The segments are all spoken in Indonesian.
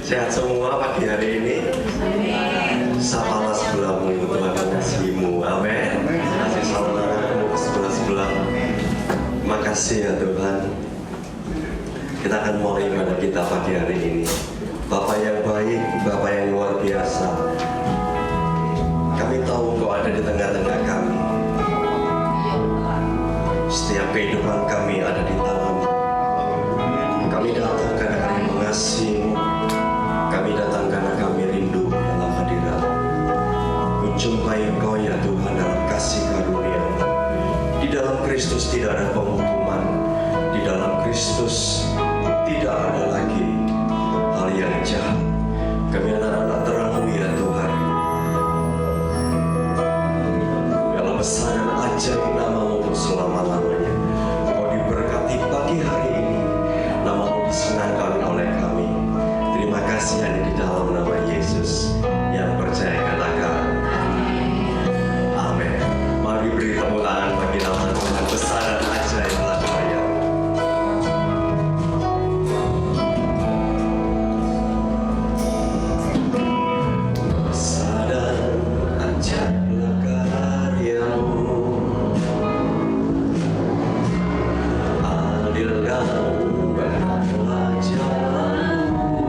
Sehat semua pagi hari ini. Sapalah sebelahmu, Tuhan mengasihimu. Amin. Kasih saudaramu ke sebelah-sebelah. Makasih ya Tuhan. Kita akan mulai ibadah kita pagi hari ini. Bapak yang baik, Bapak yang luar biasa. Kami tahu Engkau ada di tengah-tengah kami. Setiap kehidupan kami ada di tangan-Mu. Kami datang karena kami mengasihi-Mu. Kami datang karena kami rindu dalam hadirat. Menjumpai Engkau ya Tuhan dalam kasih karunia-Mu. Di dalam Kristus tidak ada penghukuman. Di dalam Kristus tidak ada lagi hal yang jahat. Kami anak-anak terang-Mu ya Tuhan. Dalam besar dan ajaib nama-Mu untuk selama-lamanya. Kau diberkati pagi hari ini. Nama-Mu disenangkan oleh kami. Terima kasih hanya di dalam nama Yesus. Yang percaya katakan amin. Mari beri tepuk tangan bagi nama Tuhan besar dan ajaib telah Dia. Besar dan ajaiblah karya-Mu, adil dan benarlah jalan-Mu.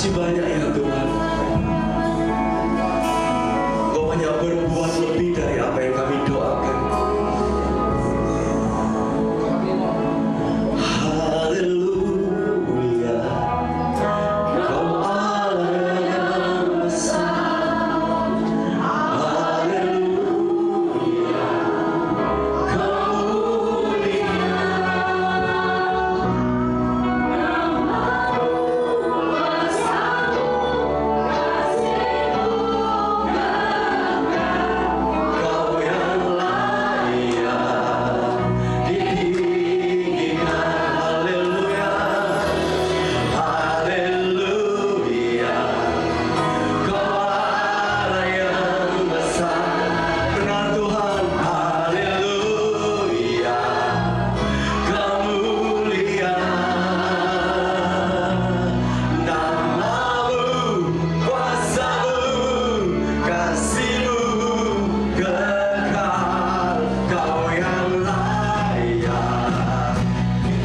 kasih banyak ya Tuhan. Engkau banyak berbuat lebih dari apa yang kami doakan. Haleluya, Kau Allah yang besar. Haleluya, Kau mulia. Kau yang layak ditinggikan. Haleluya, haleluya, Kau Allah yang besar. Benar Tuhan, haleluya, Kau mulia. Namamu, kuasamu, kasihmu kekal. Kau yang layak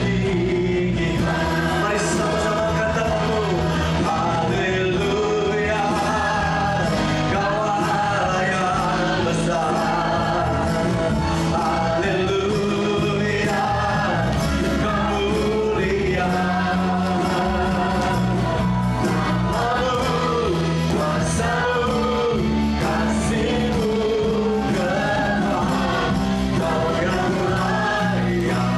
ditinggikan. Mari sama-sama katamu, haleluya, Kau Allah yang besar. Haleluya, Kau mulia. Namamu, kuasamu, kasihmu kekal. Kau yang layak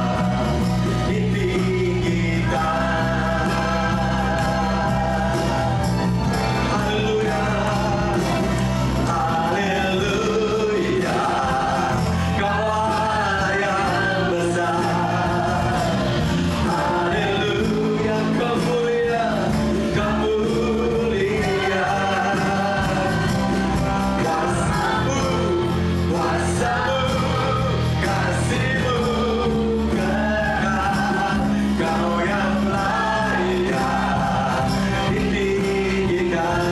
ditinggikan. Haleluya, haleluya, Kau Allah yang besar. Haleluya, Kau mulia, Kau mulia. Kuasamu, kasihmu kekal. Kau yang layak ditinggikan.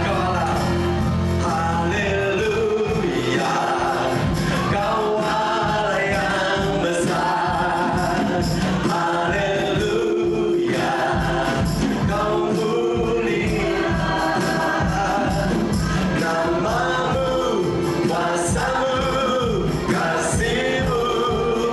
Kau Allah, haleluya, Kau Allah yang besar. Haleluya, Kau mulia. Namamu, kuasamu, kasihmu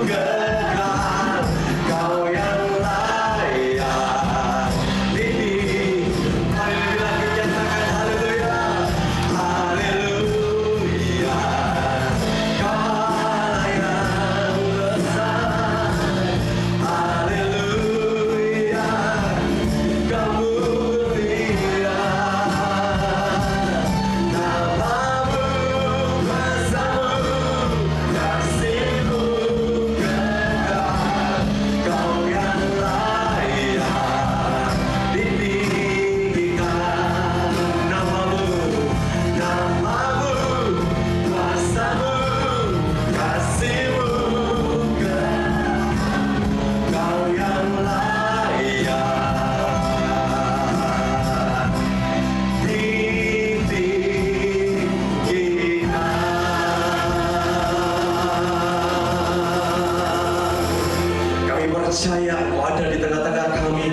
kekal. Kau yang layak ditinggikan. Mari lebih lagi nyatakan haleluya, haleluya, Kau Allah yang besar. Haleluya, Kau mulia. Namamu, kuasamu, kasihmu kekal. Kau yang layak ditinggikan. Namamu, kuasamu, kasihmu kekal. Kau yang layak Kami percaya Kau ada di tengah-tengah kami.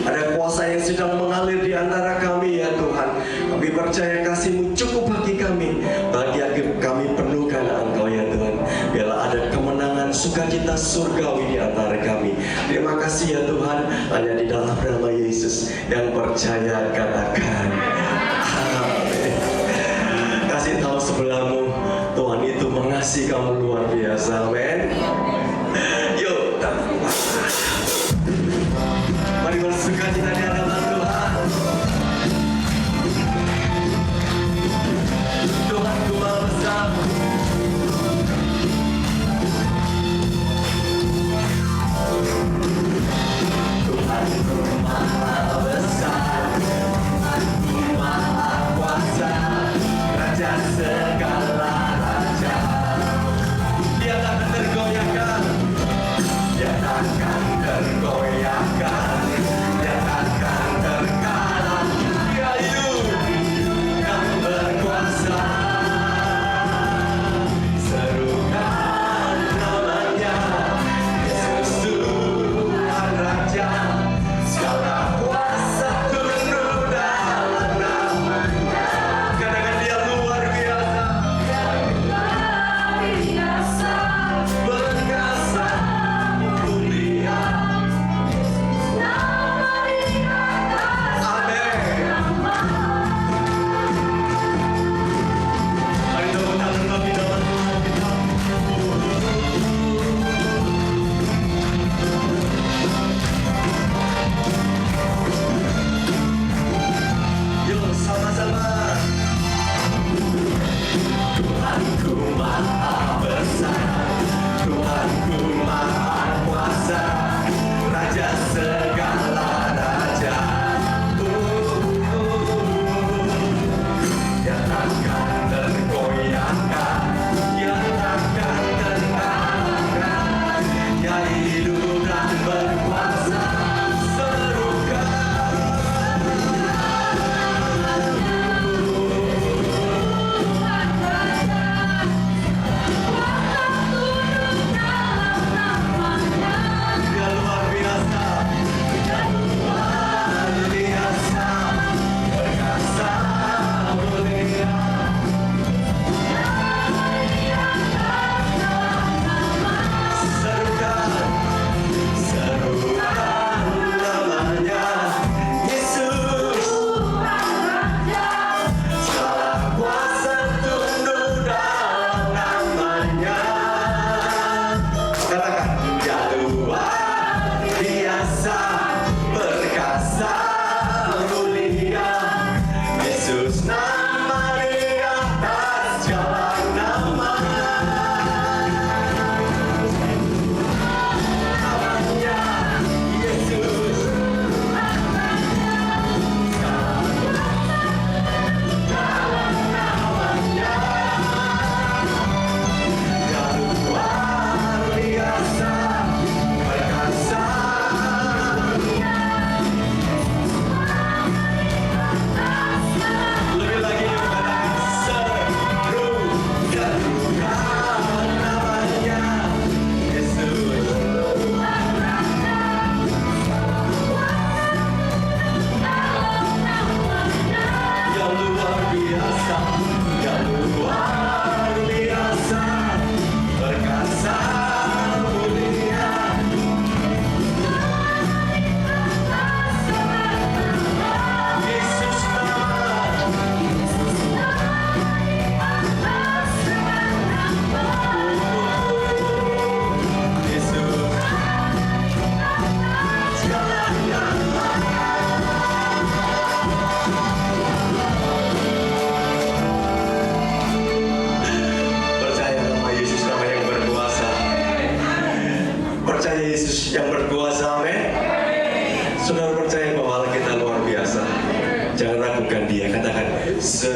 Ada kuasa yang sedang mengalir di antara kami ya Tuhan. Kami percaya kasih-Mu cukup bagi kami. Bahagia kami penuhkan Engkau ya Tuhan. Biarlah ada kemenangan sukacita surgawi di antara kami. Terima kasih ya Tuhan. Hanya di dalam nama Yesus yang percaya katakan amin. Kasih tahu sebelahmu, Tuhan itu mengasihi kamu luar biasa. Amin. Yuk, mari bersukacita di hadapan Tuhan. Tuhanku Maha Besar. Tuhanku Maha Besar, Tuhanku Maha Kuasa, Raja segala raja. Dia takkan tergoyahkan, Dia takkan tergoyahkan, Dia takkan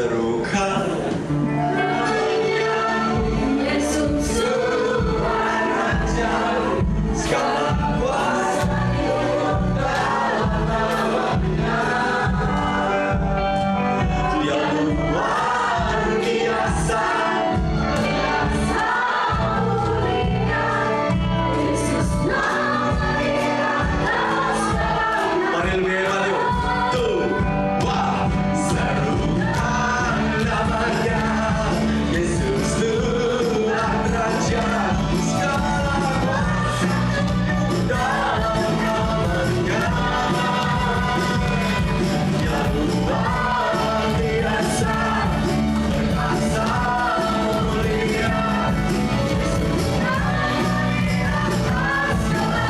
serukan Yesus Tuhan Raja, segala kuasa dalam nama-Nya. Dia luar biasa, mulia, Yesus nama di atas segala. Mari lebih hebat yuk. Tuhan serukan namanya, Yesus Tuhan Raja, segala kuasa dalam nama-Nya. Dia luar biasa, perkasa, mulia, Yesus nama di atas segala.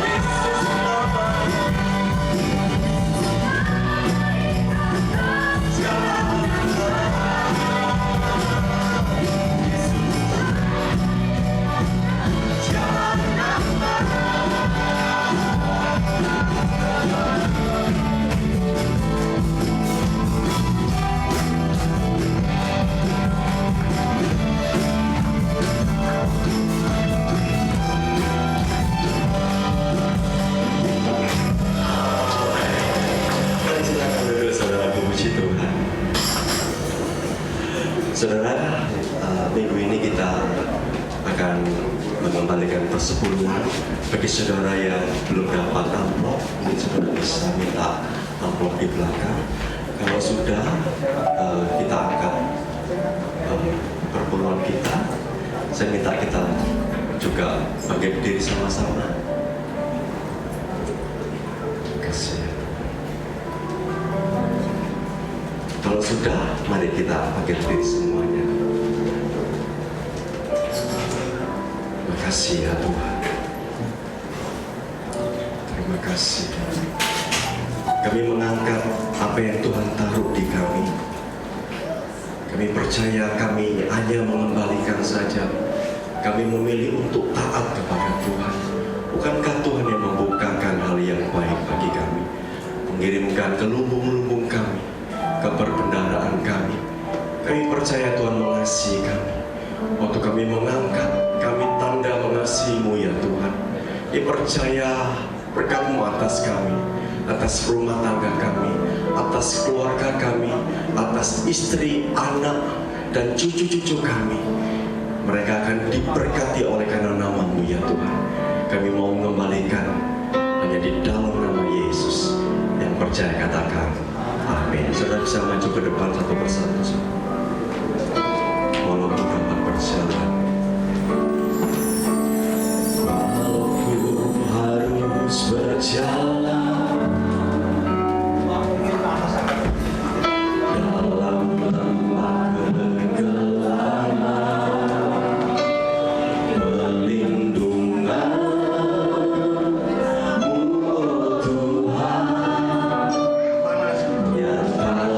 Yesus nama silakan duduk, saudara, puji Tuhan. Saudara, minggu ini kita akan mengembalikan persepuluhan. Bagi saudara yang belum dapat amplop, mungkin saudara bisa minta amplop di belakang. Kalau sudah, kita angkat perpuluhan kita. Saya minta kita juga bagi diri sama-sama. Terima kasih. Kalau sudah, mari kita bagi diri semuanya. Terima kasih ya Tuhan. Terima kasih. Kami mengangkat apa yang Tuhan taruh di kami. Kami percaya kami hanya mengembalikan saja. Kami memilih untuk taat kepada Tuhan. Bukankah Tuhan yang membukakan hal yang baik bagi kami, mengirimkan ke lumbung-lumbung kami, ke perbendaharaan kami. Kami percaya Tuhan mengasihi kami. Waktu kami mengangkat, kami tanda mengasihi-Mu ya Tuhan. Dipercaya berkat-Mu atas kami, atas rumah tangga kami, atas keluarga kami, atas istri, anak, dan cucu-cucu kami. Mereka akan diberkati oleh karena nama-Mu ya Tuhan. Kami mau mengembalikan hanya di dalam nama Yesus. Yang percaya katakan amin. Saudara bisa maju ke depan satu persatu. Walaupun dapat berjalan, walaupun harus berjalan dalam lembah kegelapan, perlindungan-Mu oh Tuhan yang telah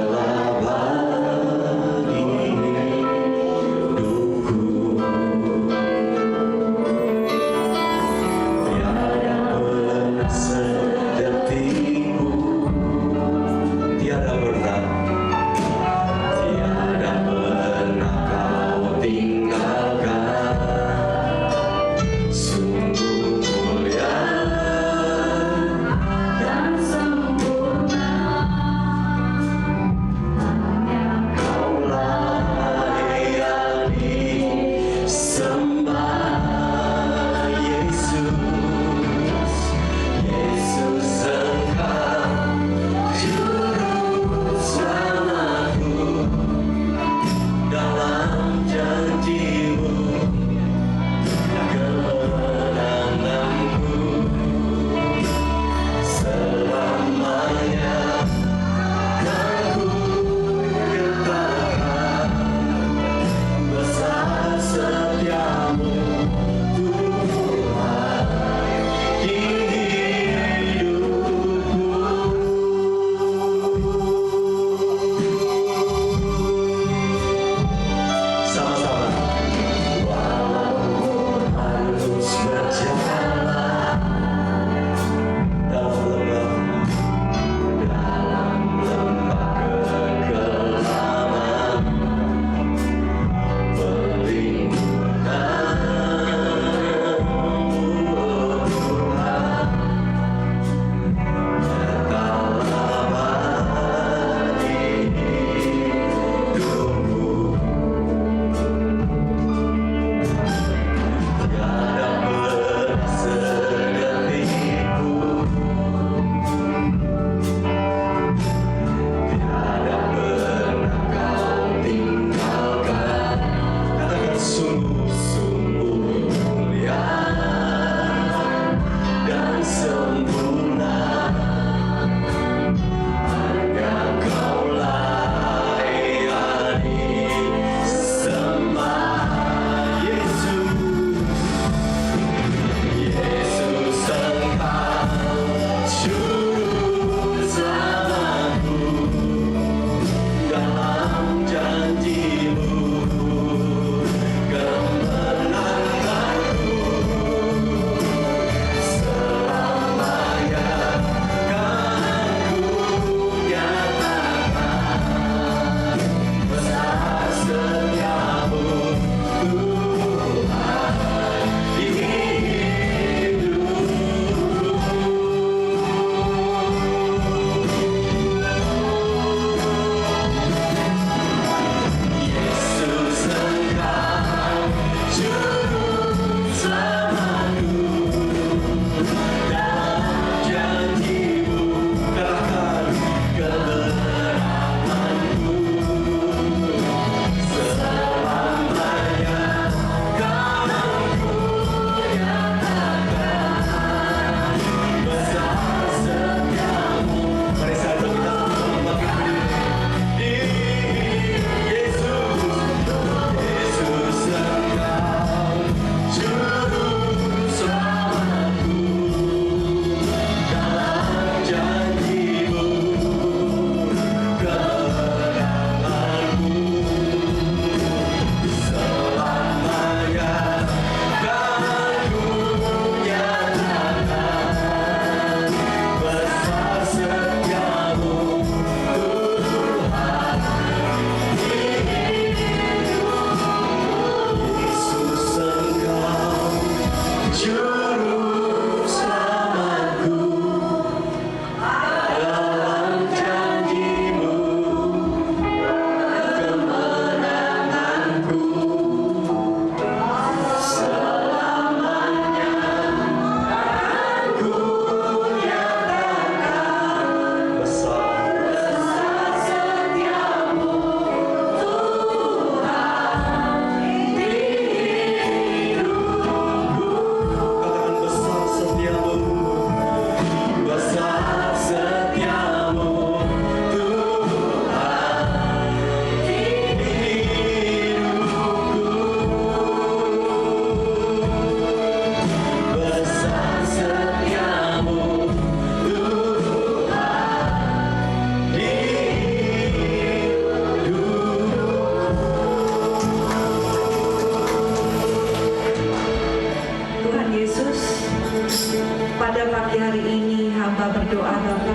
berdoa Bapa,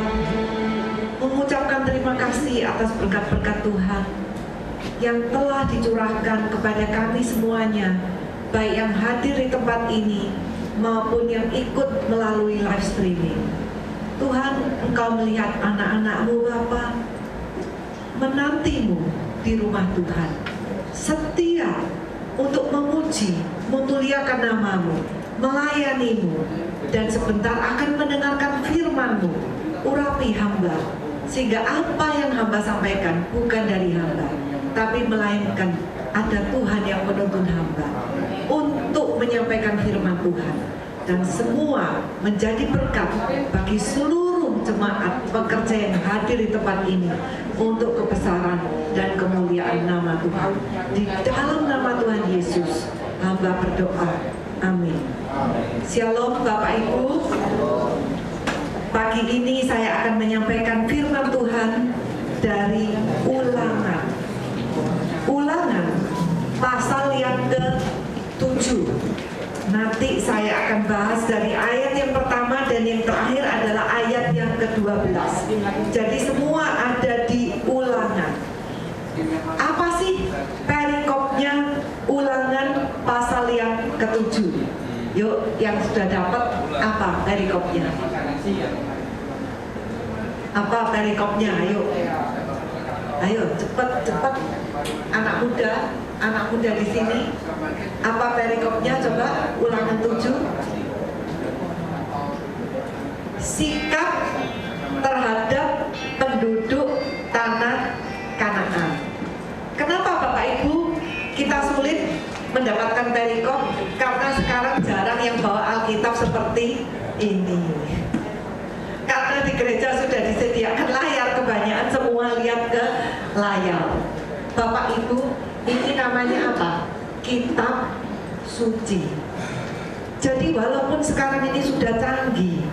mengucapkan terima kasih atas berkat-berkat Tuhan yang telah dicurahkan kepada kami semuanya, baik yang hadir di tempat ini maupun yang ikut melalui live streaming. Tuhan, Engkau melihat anak-anak-Mu Bapa, menantimu di rumah Tuhan, setia untuk memuji, memuliakan nama-Mu, melayani-Mu, dan sebentar akan mendengarkan firman-Mu. Urapi hamba, sehingga apa yang hamba sampaikan bukan dari hamba, tapi melainkan ada Tuhan yang menuntun hamba untuk menyampaikan firman Tuhan, dan semua menjadi berkat bagi seluruh jemaat pekerja yang hadir di tempat ini untuk kebesaran dan kemuliaan nama Tuhan. Di dalam nama Tuhan Yesus hamba berdoa, amin. Shalom Bapak Ibu. Pagi ini saya akan menyampaikan firman Tuhan dari Ulangan pasal yang ke-7. Nanti saya akan bahas dari ayat yang pertama dan yang terakhir adalah ayat yang ke-12. Jadi semua ada di Ulangan. Apa sih perikopnya Ulangan pasal yang ke-7? Yuk, yang sudah dapat apa perikopnya? Apa perikopnya? Ayo cepat anak muda di sini. Apa perikopnya? Coba Ulangan 7. Sikap terhadap penduduk tanah Kanaan. Kenapa Bapak Ibu kita sulit mendapatkan perikop? Karena sekarang jarang yang bawa Alkitab seperti ini. Karena di gereja sudah disediakan layar, kebanyakan semua lihat ke layar. Bapak Ibu, ini namanya apa? Kitab suci. Jadi walaupun sekarang ini sudah canggih,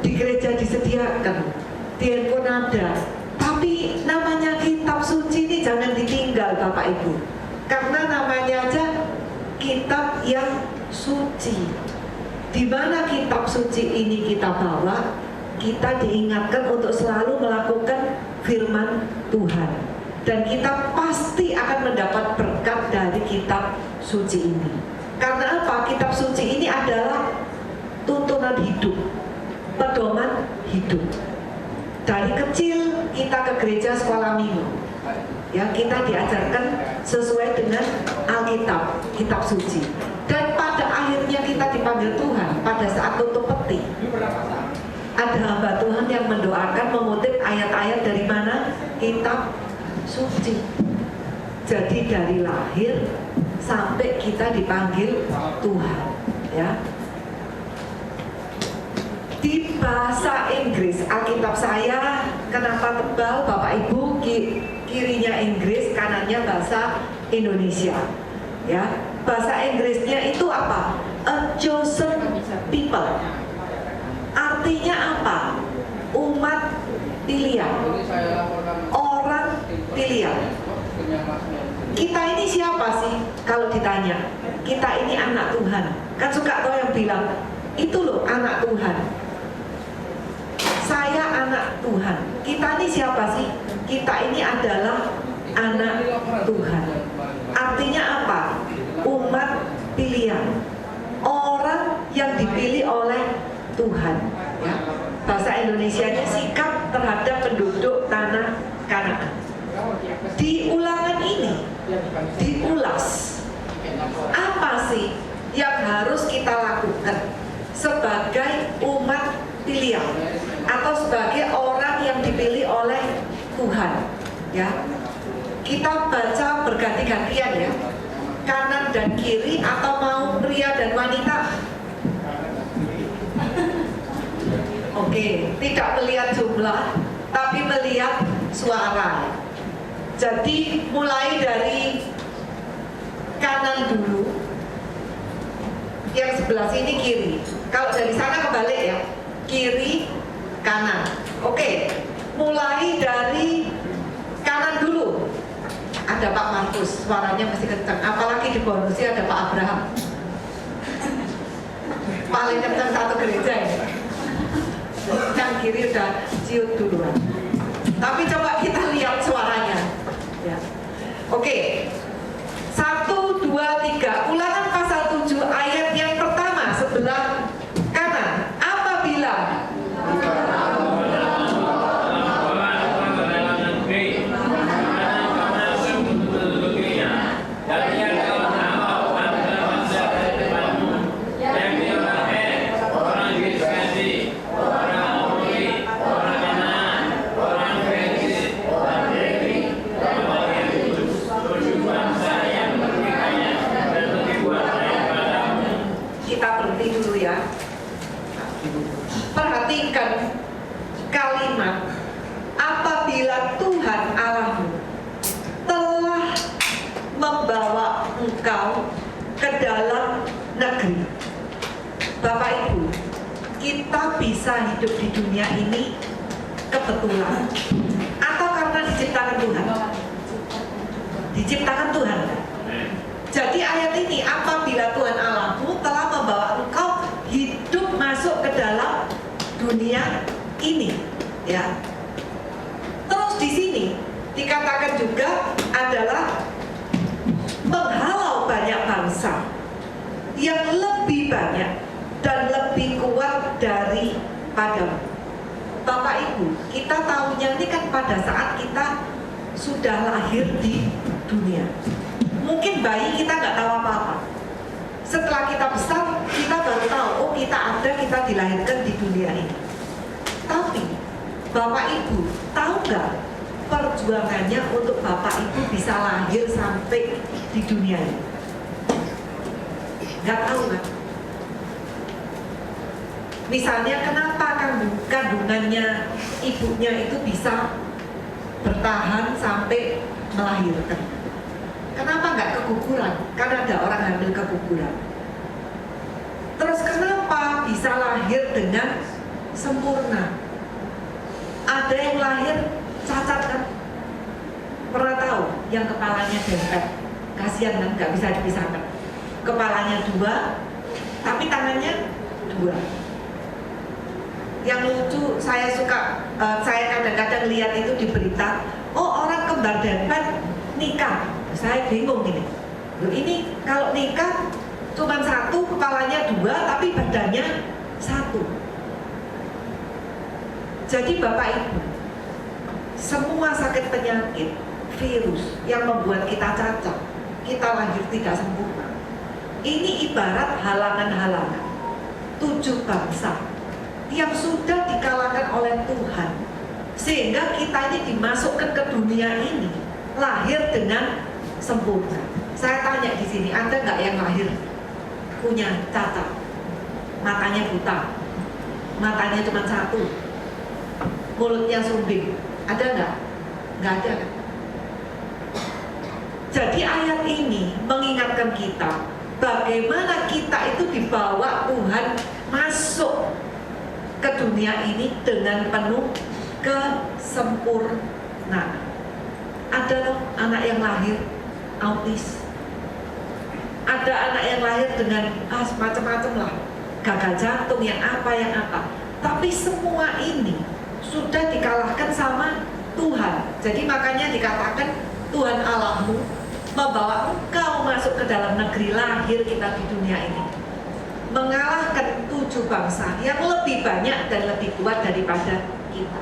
di gereja disediakan, di handphone ada, tapi namanya kitab suci ini jangan ditinggal Bapak Ibu. Karena namanya aja kitab yang suci. Di mana kitab suci ini kita bawa, kita diingatkan untuk selalu melakukan firman Tuhan, dan kita pasti akan mendapat berkat dari kitab suci ini. Karena apa? Kitab suci ini adalah tuntunan hidup, pedoman hidup. Dari kecil kita ke gereja sekolah minggu, ya, kita diajarkan sesuai dengan Alkitab, kitab suci. Dan pada akhirnya kita dipanggil Tuhan pada saat tutup peti. Ada hamba Tuhan yang mendoakan mengutip ayat-ayat dari mana? Kitab suci. Jadi dari lahir sampai kita dipanggil Tuhan, ya. Di bahasa Inggris, Alkitab saya kenapa tebal Bapak Ibu? Kirinya Inggris, kanannya bahasa Indonesia, ya. Bahasa Inggrisnya itu apa? A chosen people. Artinya apa? Umat pilihan, orang pilihan. Kita ini siapa sih? Kalau ditanya, kita ini anak Tuhan. Kan suka tau yang bilang, itu loh anak Tuhan. Saya anak Tuhan. Kita ini siapa sih? Kita ini adalah anak Tuhan. Artinya apa? Umat pilihan, orang yang dipilih oleh Tuhan, ya. Bahasa Indonesianya sikap terhadap penduduk tanah Kanaan. Di Ulangan ini diulas apa sih yang harus kita lakukan sebagai umat pilihan atau sebagai orang yang dipilih oleh Tuhan, ya. Kita baca berganti-gantian, ya, kanan dan kiri, atau mau pria dan wanita. Oke, tidak melihat jumlah, tapi melihat suara. Jadi mulai dari kanan dulu, yang sebelah sini kiri. Kalau dari sana kebalik, ya, kiri kanan. Oke, mulai dari kanan dulu. Ada Pak Markus, suaranya masih kencang. Apalagi di bonusnya ada Pak Abraham. Paling kencang satu gereja ini. Yang kiri udah ciut duluan. Tapi coba kita lihat suaranya. Ya. Oke. 1, 2, 3. Ulangan pasal 7 ayat yang pertama sebelah kanan. Apabila kita berhenti dulu ya. Perhatikan kalimat apabila Tuhan Allahmu telah membawa engkau ke dalam negeri. Bapak Ibu, kita bisa hidup di dunia ini kebetulan atau karena diciptakan Tuhan? Diciptakan Tuhan. Jadi ayat ini, apabila Tuhan Allahmu telah membawa engkau hidup masuk ke dalam dunia ini, ya. Terus di sini dikatakan juga adalah menghalau banyak bangsa yang lebih banyak dan lebih kuat daripadamu. Bapak Ibu, kita tahunya ini kan pada saat kita sudah lahir di dunia. Mungkin bayi kita nggak tahu apa-apa. Setelah kita besar, kita baru tahu, oh kita ada, kita dilahirkan di dunia ini. Tapi, Bapak Ibu, tahu nggak perjuangannya untuk Bapak Ibu bisa lahir sampai di dunia ini? Nggak tahu kan? Misalnya kenapa kandungannya ibunya itu bisa bertahan sampai melahirkan? Kenapa nggak keguguran? Karena ada orang hamil keguguran. Terus kenapa bisa lahir dengan sempurna? Ada yang lahir cacat kan? Pernah tahu? Yang kepalanya dempet. Kasihan kan, nggak bisa dipisahkan. Kepalanya 2, tapi tangannya 2. Yang lucu, saya kadang-kadang lihat itu di berita, oh orang kembar dempet nikah. Saya bingung ini. Loh, ini kalau nikah cuma 1, kepalanya 2, tapi badannya 1. Jadi Bapak Ibu, semua sakit penyakit, virus yang membuat kita cacat, kita lahir tidak sempurna, ini ibarat halangan-halangan 7 bangsa yang sudah dikalahkan oleh Tuhan, sehingga kita ini dimasukkan ke dunia ini lahir dengan sempurna. Saya tanya di sini, ada nggak yang lahir punya cacat? Matanya buta, matanya cuma 1, mulutnya sumbing, ada nggak? Nggak ada kan? Jadi ayat ini mengingatkan kita bagaimana kita itu dibawa Tuhan masuk ke dunia ini dengan penuh kesempurnaan. Ada loh anak yang lahir autis, ada anak yang lahir dengan macam-macam lah, gagal jantung yang apa. Tapi semua ini sudah dikalahkan sama Tuhan. Jadi makanya dikatakan Tuhan Allahmu membawa engkau masuk ke dalam negeri lahir kita di dunia ini, mengalahkan 7 bangsa yang lebih banyak dan lebih kuat daripada kita.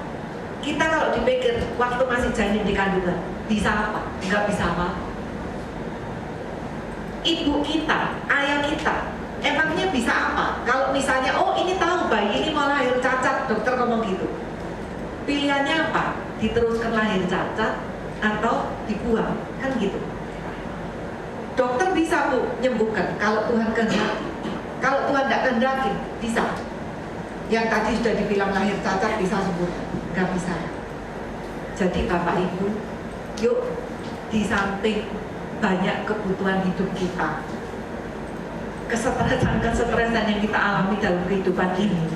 Kita kalau dipikir waktu masih janin di kandungan, bisa apa? Nggak bisa apa. Ibu kita, ayah kita, emangnya bisa apa? Kalau misalnya, oh ini tahu bayi ini mau lahir cacat, dokter ngomong gitu. Pilihannya apa? Diteruskan lahir cacat atau dibuang, kan gitu. Dokter bisa Bu nyembuhkan kalau Tuhan kehendaki. Kalau Tuhan tidak kehendaki, bisa. Yang tadi sudah dibilang lahir cacat bisa sempurna, nggak bisa. Jadi Bapak Ibu, yuk di samping banyak kebutuhan hidup kita, kesetresan yang kita alami dalam kehidupan ini,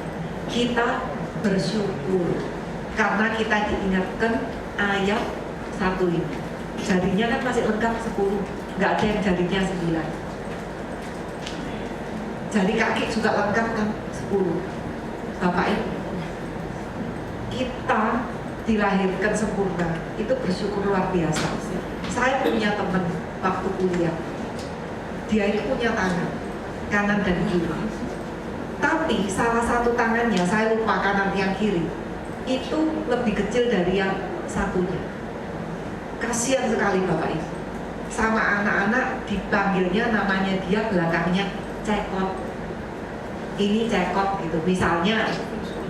kita bersyukur karena kita diingatkan ayat 1 ini. Jarinya kan masih lengkap 10, nggak ada yang jarinya 9. Jari kaki juga lengkap kan 10. Bapak Ibu, kita dilahirkan sempurna, itu bersyukur luar biasa. Saya punya teman waktu kuliah, dia itu punya tangan kanan dan kiri, tapi salah satu tangannya, saya lupa kanan yang kiri, itu lebih kecil dari yang satunya. Kasihan sekali Bapak Ibu. Sama anak-anak dipanggilnya namanya dia belakangnya cekot. Ini cekot gitu. Misalnya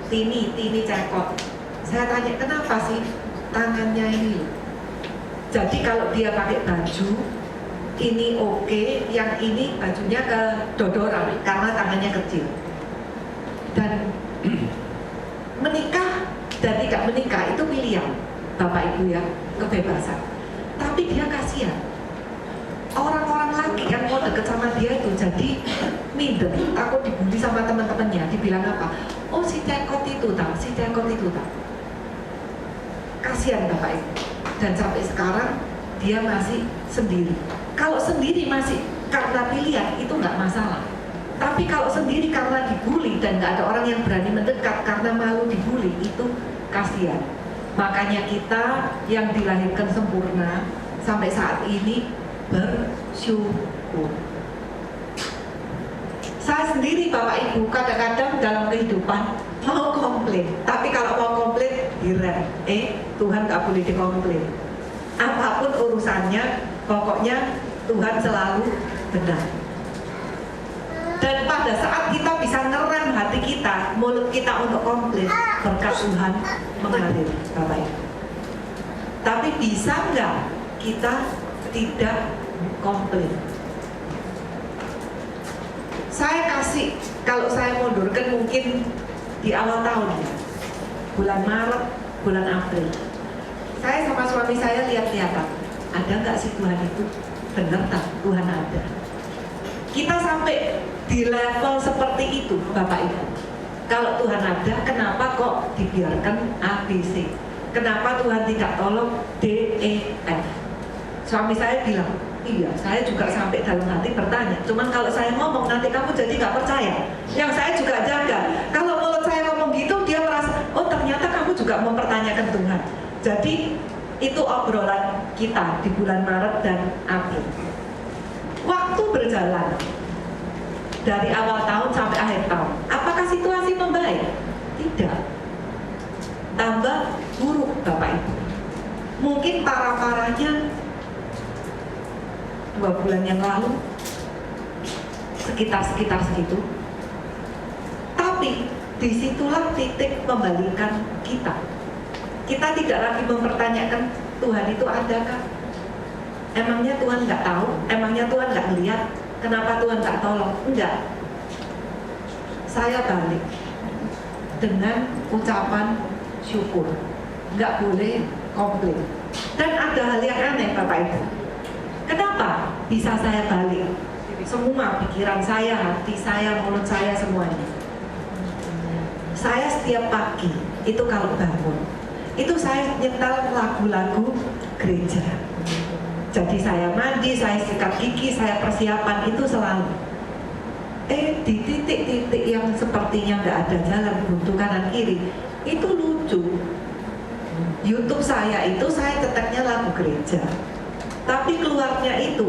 Tini cekot. Saya tanya kenapa sih tangannya ini? Jadi kalau dia pakai baju ini oke, yang ini bajunya kedodoran karena tangannya kecil. Dan menikah dan tidak menikah itu pilihan Bapak Ibu ya, kebebasan. Tapi dia kasihan. Orang-orang laki yang mau deket sama dia itu jadi minder, takut dibully sama teman-temannya. Dibilang apa? Oh si cekot itu tak, si cekot itu tak. Kasihan Bapak Ibu. Dan sampai sekarang dia masih sendiri. Kalau sendiri masih karena pilihan itu nggak masalah. Tapi kalau sendiri karena dibully dan nggak ada orang yang berani mendekat karena malu dibully, itu kasihan. Makanya kita yang dilahirkan sempurna sampai saat ini bersyukur. Saya sendiri Bapak Ibu kadang-kadang dalam kehidupan mau komplain, tapi kalau mau komplain direm, Tuhan gak boleh dikomplain. Apapun urusannya, pokoknya Tuhan selalu benar. Dan pada saat kita bisa ngerem hati kita, mulut kita untuk komplain, berkat Tuhan mengalir Bapak Ibu. Tapi bisa nggak kita tidak komplain? Saya kasih, kalau saya mundurkan mungkin di awal tahun ya, bulan Maret, bulan April, saya sama suami saya lihat-lihatan, ada nggak sih Tuhan itu? Bener tak Tuhan ada? Kita sampai di level seperti itu Bapak Ibu. Kalau Tuhan ada, kenapa kok dibiarkan ABC? Kenapa Tuhan tidak tolong DEF? Suami saya bilang, iya, saya juga sampai dalam hati bertanya. Cuman kalau saya ngomong nanti kamu jadi nggak percaya. Yang saya juga jaga. Kalau mulut saya ngomong gitu, dia merasa, oh ternyata kamu juga mempertanyakan Tuhan. Jadi itu obrolan kita di bulan Maret dan April. Waktu berjalan dari awal tahun sampai akhir tahun, apakah situasi membaik? Tidak. Tambah buruk Bapak Ibu. Mungkin parah-parahnya 2 bulan yang lalu sekitar segitu. Tapi disitulah titik membalikan kita. Kita tidak lagi mempertanyakan Tuhan itu adakah? Emangnya Tuhan nggak tahu? Emangnya Tuhan nggak melihat? Kenapa Tuhan nggak tolong? Enggak. Saya balik dengan ucapan syukur. Nggak boleh komplain. Dan ada hal yang aneh Bapak Ibu. Kenapa bisa saya balik? Semua pikiran saya, hati saya, mulut saya, semuanya. Saya setiap pagi itu kalau bangun, itu saya nyetel lagu-lagu gereja. Jadi saya mandi, saya sikat gigi, saya persiapan itu selalu. Di titik-titik yang sepertinya nggak ada jalan buntu kanan kiri, itu lucu. YouTube saya itu saya cetaknya lagu gereja, tapi keluarnya itu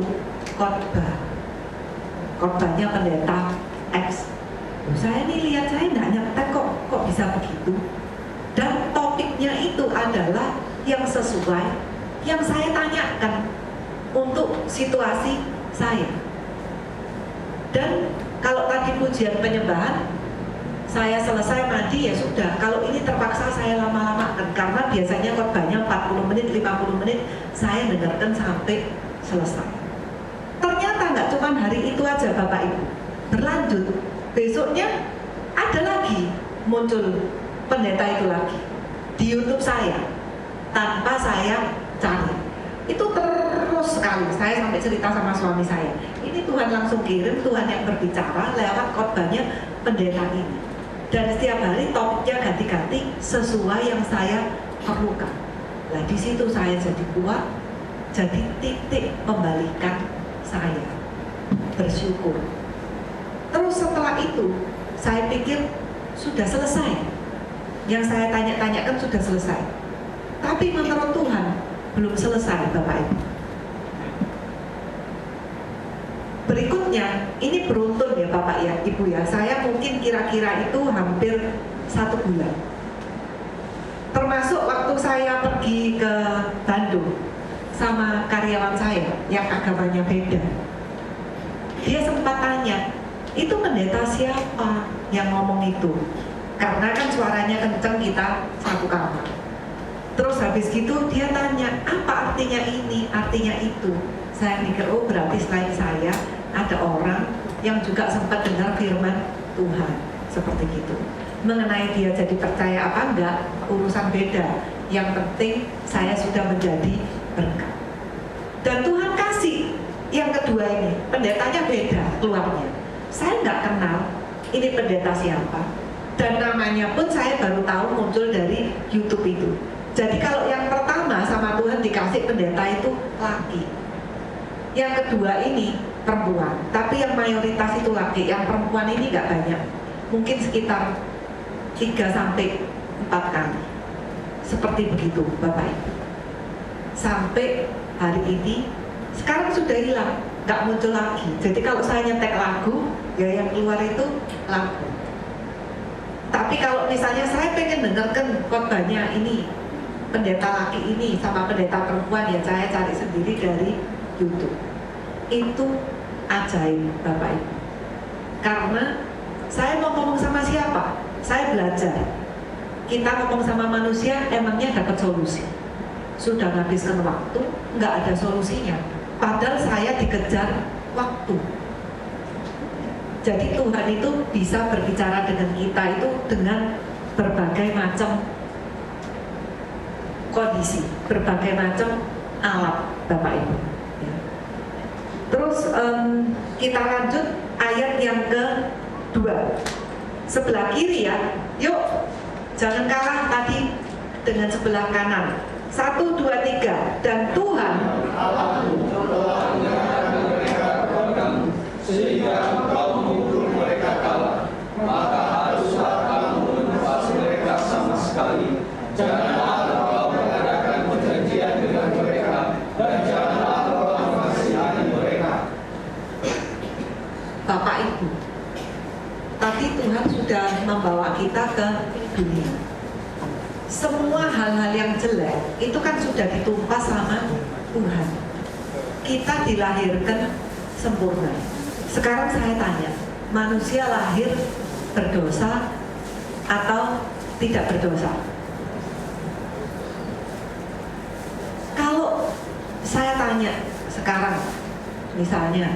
khotbahnya pendeta X. Saya ini lihat, saya nggak nyetek kok bisa begitu. Dan topiknya itu adalah yang sesuai yang saya tanyakan untuk situasi saya. Dan kalau tadi pujian penyembahan, saya selesai mandi ya sudah. Kalau ini terpaksa saya lama-lamakan karena biasanya khotbahnya 40 menit, 50 menit, saya dengarkan sampai selesai. Ternyata nggak cuma hari itu aja Bapak Ibu, berlanjut. Besoknya ada lagi muncul pendeta itu lagi di YouTube saya tanpa saya cari. Itu terus sekali. Saya sampai cerita sama suami saya, ini Tuhan langsung kirim, Tuhan yang berbicara lewat khotbahnya pendeta ini. Dan setiap hari topiknya ganti-ganti sesuai yang saya perlukan. Nah di situ saya jadi kuat, jadi titik pembalikan saya bersyukur. Terus setelah itu saya pikir sudah selesai. yang saya tanya-tanyakan sudah selesai. Tapi menurut Tuhan belum selesai, Bapak Ibu. Berikutnya, ini beruntun ya Bapak ya, Ibu ya. Saya mungkin kira-kira itu hampir 1 bulan. Termasuk waktu saya pergi ke Bandung sama karyawan saya yang agamanya beda. Dia sempat tanya, itu pendeta siapa yang ngomong itu? Karena kan suaranya kenceng, kita satu kamar. Terus habis gitu dia tanya, apa artinya ini, artinya itu? Saya mikir, oh berarti selain saya ada orang yang juga sempat dengar firman Tuhan seperti gitu. Mengenai dia jadi percaya apa enggak, urusan beda. Yang penting saya sudah menjadi berkat. Dan Tuhan kasih yang kedua ini, pendetanya beda keluarnya. Saya nggak kenal ini pendeta siapa. Dan namanya pun saya baru tahu muncul dari YouTube itu. Jadi kalau yang pertama sama Tuhan dikasih pendeta itu laki. Yang kedua ini perempuan. Tapi yang mayoritas itu laki. Yang perempuan ini nggak banyak. Mungkin sekitar 3-4 kali. Seperti begitu Bapak Ibu. Sampai hari ini sekarang sudah hilang, nggak muncul lagi. Jadi kalau saya nyetek lagu, ya yang keluar itu lagu. Tapi kalau misalnya saya pengen dengarkan khotbahnya ini, pendeta laki ini sama pendeta perempuan, ya saya cari sendiri dari YouTube. Itu ajaib Bapak Ibu. Karena saya mau ngomong sama siapa? Saya belajar. Kita ngomong sama manusia, emangnya dapat solusi? Sudah menghabiskan waktu, nggak ada solusinya. Padahal saya dikejar waktu. Jadi Tuhan itu bisa berbicara dengan kita itu dengan berbagai macam kondisi, berbagai macam alat, Bapak Ibu. Ya. Terus kita lanjut ayat yang kedua, sebelah kiri ya. Yuk, jangan kalah tadi dengan sebelah kanan. 1, 2, 3. Dan Tuhan sehingga engkau memukul mereka kalah, maka haruslah kamu menumpas mereka sama sekali. Janganlah engkau mengadakan perjanjian dengan mereka, dan janganlah engkau mengasihani mereka. Bapak Ibu, tadi Tuhan sudah membawa kita ke dunia. Semua hal-hal yang jelek itu kan sudah ditumpas sama Tuhan. Kita dilahirkan sempurna. Sekarang saya tanya, manusia lahir berdosa atau tidak berdosa? Kalau saya tanya sekarang, misalnya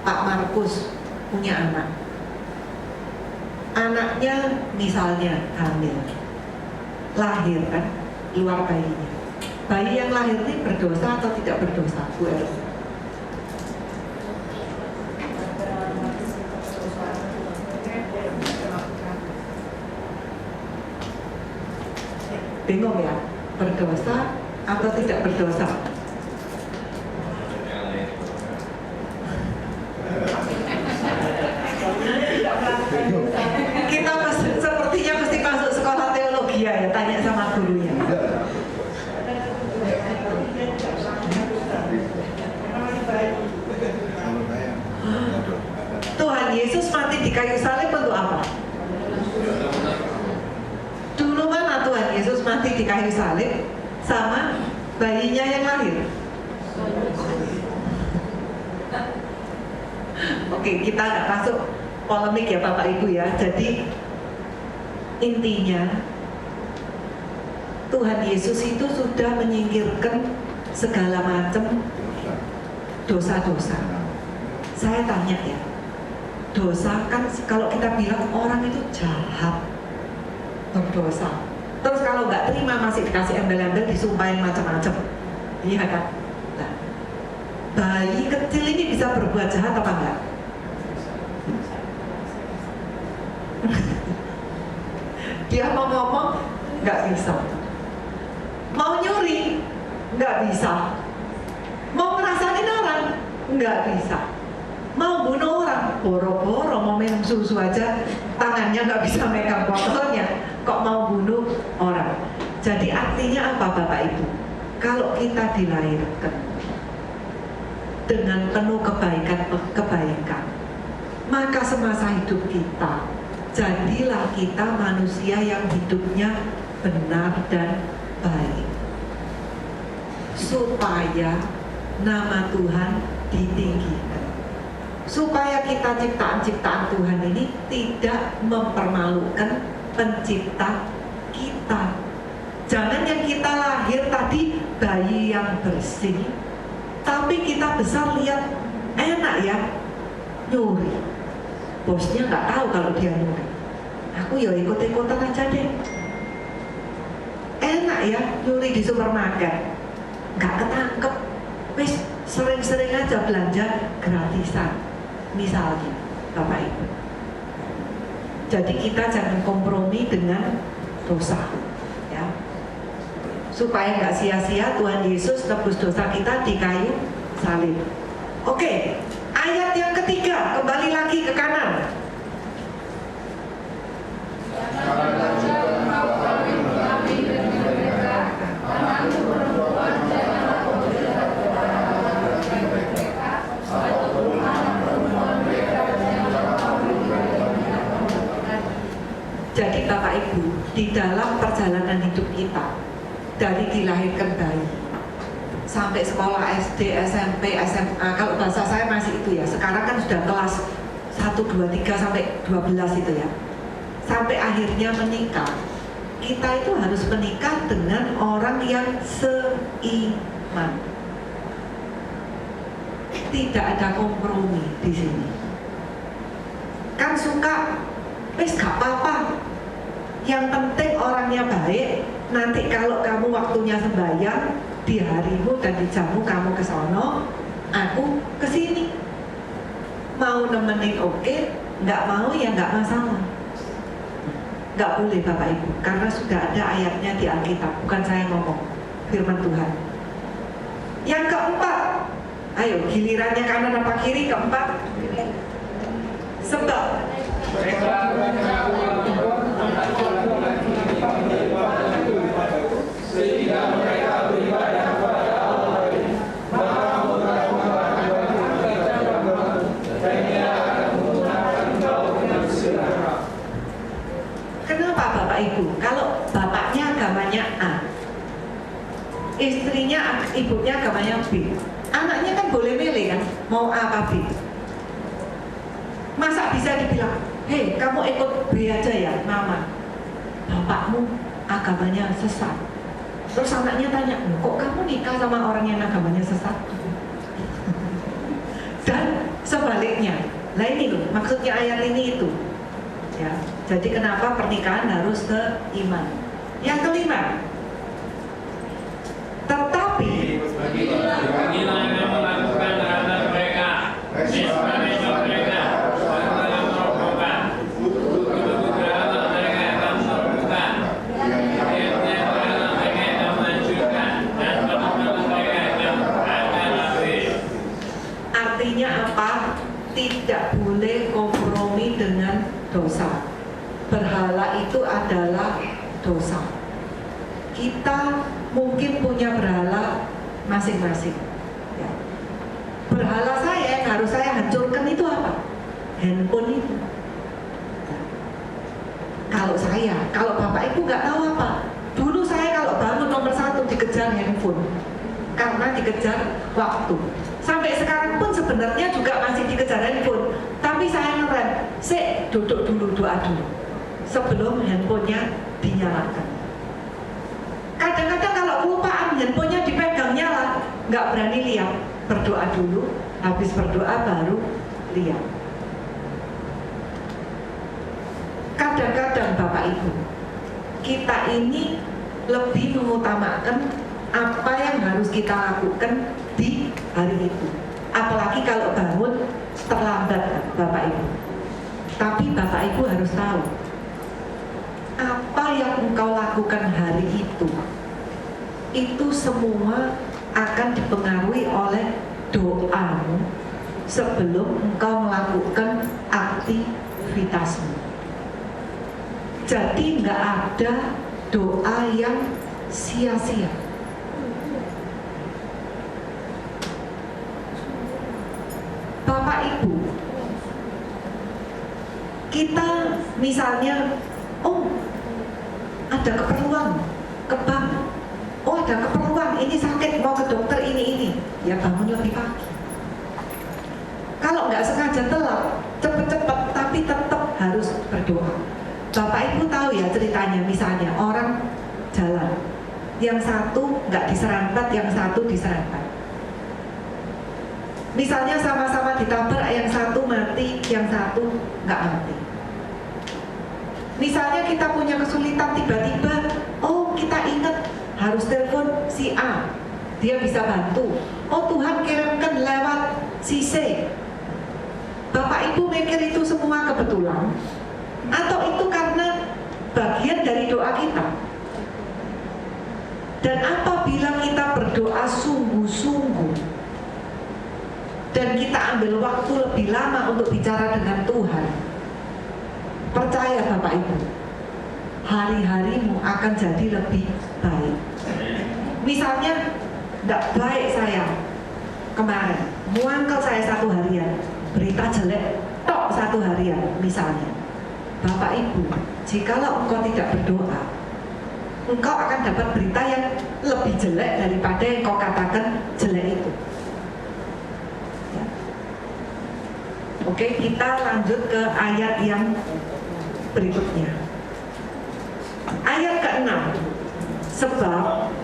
Pak Markus punya anak, anaknya misalnya hamil, lahir kan, luar bayinya. Bayi yang lahir ini berdosa atau tidak berdosa, Bu Eros? Bingung ya, berdosa atau tidak berdosa? Kita sepertinya mesti masuk sekolah teologi ya, tanya sama gurunya. Tuhan Yesus mati di kayu salib untuk apa? Dulu mana Tuhan Yesus mati di kayu salib sama bayinya yang lahir? Oke, kita nggak masuk polemik ya Bapak Ibu ya. Jadi intinya Tuhan Yesus itu sudah menyingkirkan segala macam dosa-dosa. Saya tanya ya, dosa kan kalau kita bilang orang itu jahat, berdosa. Terus kalau nggak terima masih dikasih embel-embel, disumpahin macam-macam. Iya kan? Nah, bayi kecil ini bisa berbuat jahat apa enggak? Dia mau ngomong nggak bisa, mau nyuri nggak bisa, mau ngerasain orang nggak bisa, mau bunuh orang boro-boro mau minum susu aja tangannya nggak bisa megang botolnya, kok mau bunuh orang. Jadi artinya apa Bapak Ibu? Kalau kita dilahirkan dengan penuh kebaikan, maka semasa hidup kita, jadilah kita manusia yang hidupnya benar dan baik, supaya nama Tuhan ditinggikan, supaya kita ciptaan-ciptaan Tuhan ini tidak mempermalukan pencipta kita. Jangan yang kita lahir tadi bayi yang bersih, tapi kita besar lihat enak ya nyuri. Bosnya nggak tahu kalau dia nyuri. Aku ya ikut-ikutan aja deh. Enak ya nyuri di supermarket, nggak ketangkep. Wis sering-sering aja belanja gratisan, misalnya Bapak Ibu. Jadi kita jangan kompromi dengan dosa, ya. Supaya nggak sia-sia Tuhan Yesus tebus dosa kita di kayu salib. Oke, ayat yang ketiga, kembali lagi ke kanan. Jadi Bapak Ibu, di dalam perjalanan hidup kita, dari dilahirkan bayi sampai sekolah SD, SMP, SMA, kalau bahasa saya masih itu ya, sekarang kan sudah kelas 1, 2, 3 sampai 12 itu ya, sampai akhirnya menikah. Kita itu harus menikah dengan orang yang seiman. Tidak ada kompromi di sini. Kan suka, wis gak apa-apa, yang penting orangnya baik. Nanti kalau kamu waktunya sembahyang, di harimu dan di jammu kamu ke sono, aku ke sini. Mau nemenin oke, nggak mau ya nggak masalah. Nggak boleh Bapak Ibu, karena sudah ada ayatnya di Alkitab, bukan saya ngomong, firman Tuhan. Yang keempat, ayo gilirannya kanan apa kiri? Keempat, sebab sehingga mereka beribadah kepada Allah lain, maka Tuhan dan Dia akan menggunakan engkau dengan segera. Kenapa Bapak Ibu? Kalau bapaknya agamanya A, istrinya, ibunya agamanya B, anaknya kan boleh milih kan, mau A apa B. Masa bisa dibilang, hei kamu ikut B aja ya mama, bapakmu agamanya sesat. Terus anaknya tanya, kok kamu nikah sama orang yang agamanya sesat? Dan sebaliknya, nah ini loh, maksudnya ayat ini itu ya. Jadi kenapa pernikahan harus seiman. Yang kelima, tetapi Inilah yang melakukan terhadap mereka, misbah mereka, yang merobohkan, untuk terhadap mereka yang merobohkan, ayatnya terhadap mereka yang menghancurkan, dan teman-teman mereka yang akan habis. artinya apa? Tidak boleh kompromi dengan dosa. Berhala itu adalah dosa. Kita mungkin punya berhala masing-masing ya. Berhala saya yang harus saya hancurkan itu apa? Handphone itu. Kalau Bapak Ibu nggak tahu apa, dulu saya kalau bangun nomor 1 dikejar handphone, karena dikejar waktu. Sampai sekarang pun sebenarnya juga masih dikejar handphone, tapi saya ngerem, duduk dulu, doa dulu sebelum handphonenya dinyalakan. Kadang-kadang kalau kelupaan handphonenya dipegang nyala, nggak berani lihat, berdoa dulu, habis berdoa baru lihat. Kadang-kadang Bapak Ibu, kita ini lebih mengutamakan apa yang harus kita lakukan di hari itu. Apalagi kalau bangun terlambat Bapak Ibu. Tapi Bapak Ibu harus tahu, apa yang engkau lakukan hari itu semua akan dipengaruhi oleh doamu sebelum engkau melakukan aktivitasmu. Jadi nggak ada doa yang sia-sia. Bapak Ibu, kita misalnya, oh ada keperluan ke bank, oh ada keperluan ini sakit mau ke dokter ini, ya bangun lebih pagi. Kalau nggak sengaja telat, cepet-cepet, tapi tetap harus berdoa. Bapak Ibu tahu ya ceritanya, misalnya orang jalan, yang satu nggak diserempet, yang satu diserempet. Misalnya sama-sama ditabrak, yang satu mati, yang satu nggak mati. Misalnya kita punya kesulitan tiba-tiba, oh kita ingat harus telepon si A, dia bisa bantu. Oh Tuhan kirimkan lewat si C. Bapak Ibu mikir itu semua kebetulan? Atau itu karena bagian dari doa kita? Dan apabila kita berdoa sungguh-sungguh dan kita ambil waktu lebih lama untuk bicara dengan Tuhan, percaya Bapak Ibu, hari-harimu akan jadi lebih baik. Misalnya, tidak baik saya kemarin, muangkel saya 1 harian, berita jelek, tok 1 harian misalnya. Bapak Ibu, jikalau engkau tidak berdoa, engkau akan dapat berita yang lebih jelek daripada yang kau katakan jelek itu. Ya. Oke, kita lanjut ke ayat yang berikutnya. Ayat ke-6. Sebab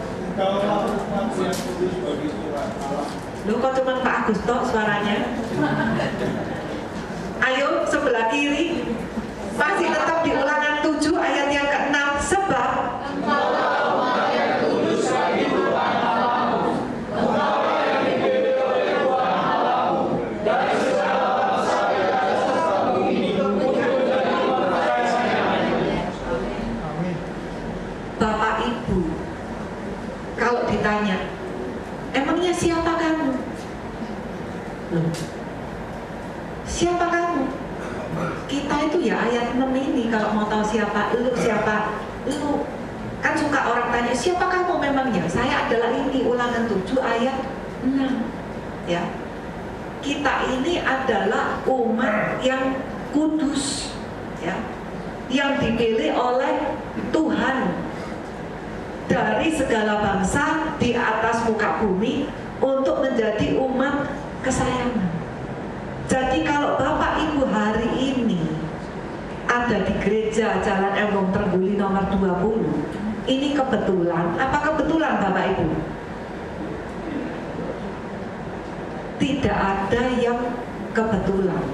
lu kok cuma Pak Agus tok suaranya? Ayo sebelah kiri, masih tetap di Ulangan 7 ayat yang ke-6. Sebab Bapak Ibu, kalau ditanya, emangnya siapa kamu? Loh, siapa kamu? Kita itu ya ayat 6 ini, kalau mau tahu siapa lu, kan suka orang tanya, siapa kamu memangnya? Saya adalah ini, Ulangan 7 ayat 6. Ya, kita ini adalah umat yang kudus, ya, yang dipilih oleh Tuhan dari segala bangsa di atas muka bumi untuk menjadi umat kesayangan. Jadi kalau Bapak Ibu hari ini ada di gereja Jalan Embong Trengguli nomor 20, ini kebetulan, apa kebetulan Bapak Ibu? Tidak ada yang kebetulan,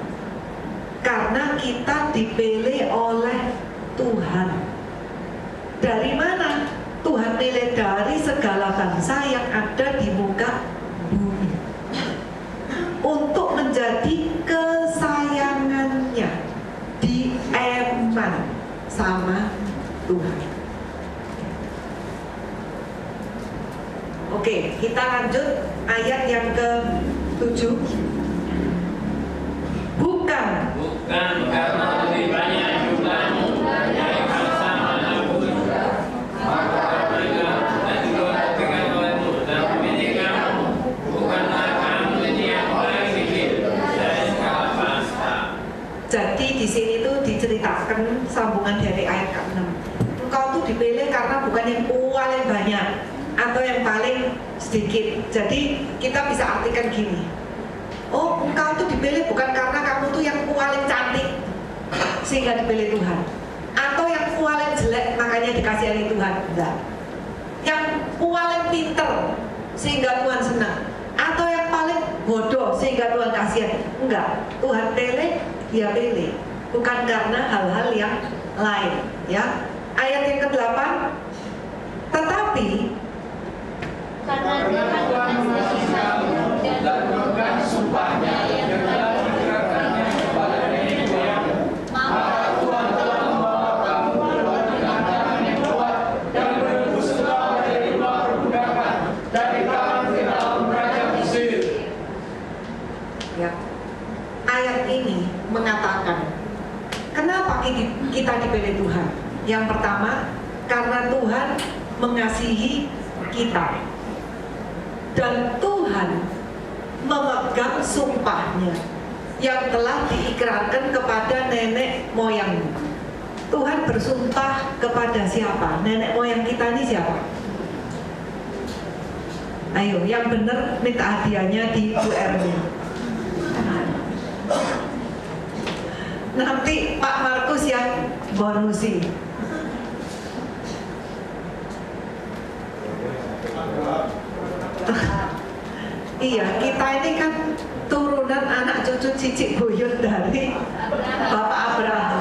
karena kita dipilih oleh Tuhan. Dari mana? Tuhan pilih dari segala bangsa yang ada di muka bumi untuk menjadi kesayangannya, dieman sama Tuhan. Oke, kita lanjut ayat yang ke-7. Bukan karena lebih banyak jumlahmu dari bangsa manapun, maka mereka dan juga pegang olehmu dan memilih kamu, bukanlah kamu ini yang paling dikit dari segala bangsa. Jadi di sini tuh diceritakan sambungan dari ayat ke-6. Engkau tuh dipilih karena bukan yang paling banyak atau yang paling sedikit. Jadi kita bisa artikan gini, oh engkau tuh dipilih bukan karena kamu tuh yang paling cantik sehingga dipilih Tuhan, atau yang paling jelek makanya dikasihani Tuhan. Enggak. Yang paling pinter sehingga Tuhan senang, atau yang paling bodoh sehingga Tuhan kasihan. Enggak. Tuhan pilih, dia pilih bukan karena hal-hal yang lain, ya. Ayat yang ke-8, tetapi karena Tuhan mengasihi kamu dan bukan sumpahnya yang telah diberikannya kepada nenek moyangmu, maka Tuhan telah membawa kamu keluar dengan tangan yang kuat dan menebus engkau dari rumah perbudakan, dari tangan Firaun raja Mesir. ya, ayat ini mengatakan kenapa kita dipilih Tuhan? Yang pertama, karena Tuhan mengasihi kita. Dan Tuhan memegang sumpahnya yang telah diikrarkan kepada nenek moyangmu. Tuhan bersumpah kepada siapa? Nenek moyang kita ini siapa? Ayo, yang benar minta hadiahnya di Bu Erwin. Nanti Pak Markus yang bonusi. Iya, kita ini kan turunan anak cucu cicik buyut dari Bapak Abraham.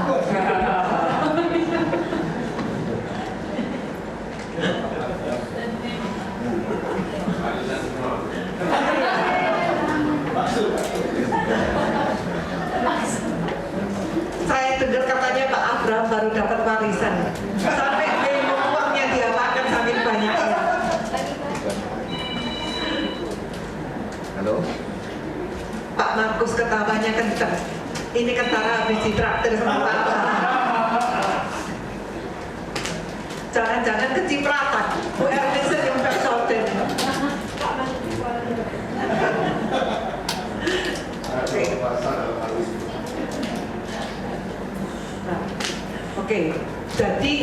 Saya dengar katanya Pak Abraham baru dapat warisan, sampai bingung uangnya diapakan saking banyaknya. Halo? Pak Markus ketawanya kenceng. Ini kentara habis ditraktir sama Pak Abraham. Jangan-jangan kecipratan. Bu Erwin senyum tersoden. Oke, jadi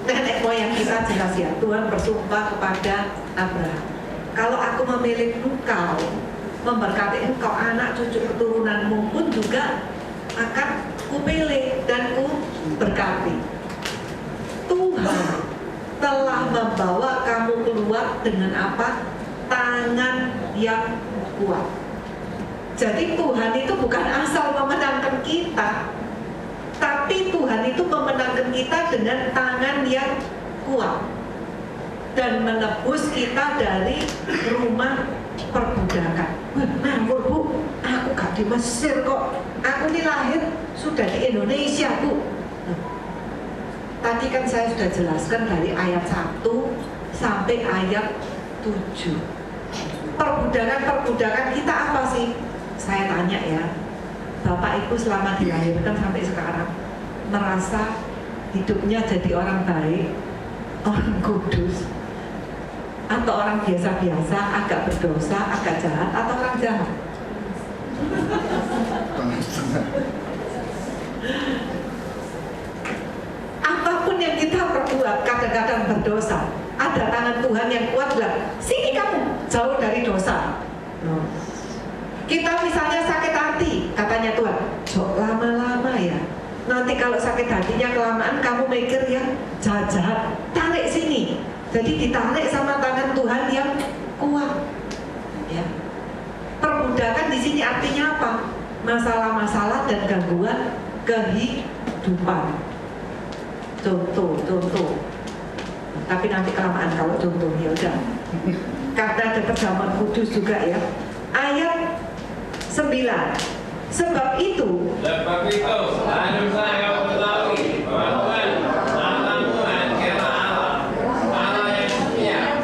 nenek moyang kita jelas ya, Tuhan bersumpah kepada Abraham, kalau aku memilih engkau, memberkati engkau, anak cucu keturunanmu pun juga akan kupilih dan kuberkati. Tuhan telah membawa kamu keluar dengan apa? Tangan yang kuat. Jadi Tuhan itu bukan asal memenangkan kita, tapi Tuhan itu memenangkan kita dengan tangan yang kuat dan menebus kita dari rumah perbudakan. Ngawur Bu, aku gak di Mesir kok, aku ini lahir sudah di Indonesia Bu. Tadi kan saya sudah jelaskan dari ayat 1 sampai ayat 7. Perbudakan kita apa sih? Saya tanya ya, Bapak Ibu selama dilahirkan sampai sekarang merasa hidupnya jadi orang baik, orang kudus, atau orang biasa-biasa, agak berdosa, agak jahat, atau orang jahat? Apapun yang kita perbuat kadang-kadang berdosa, ada tangan Tuhan yang kuat bilang, sini kamu, jauh dari dosa. Kita misalnya sakit hati, katanya Tuhan, jok lama-lama ya, nanti kalau sakit hatinya kelamaan kamu mikir yang jahat-jahat, tarik sini. Jadi ditarik sama tangan Tuhan yang kuat. Ya. Perbudakan di sini artinya apa? Masalah-masalah dan gangguan kehidupan. Contoh. Tapi nanti kelamaan kalau contoh, ya udah. Karena ada terjemahan kudus juga ya. Ayat 9. Sebab itu harus saya ketahui bahwa Allahmu adalah Allah yang setia,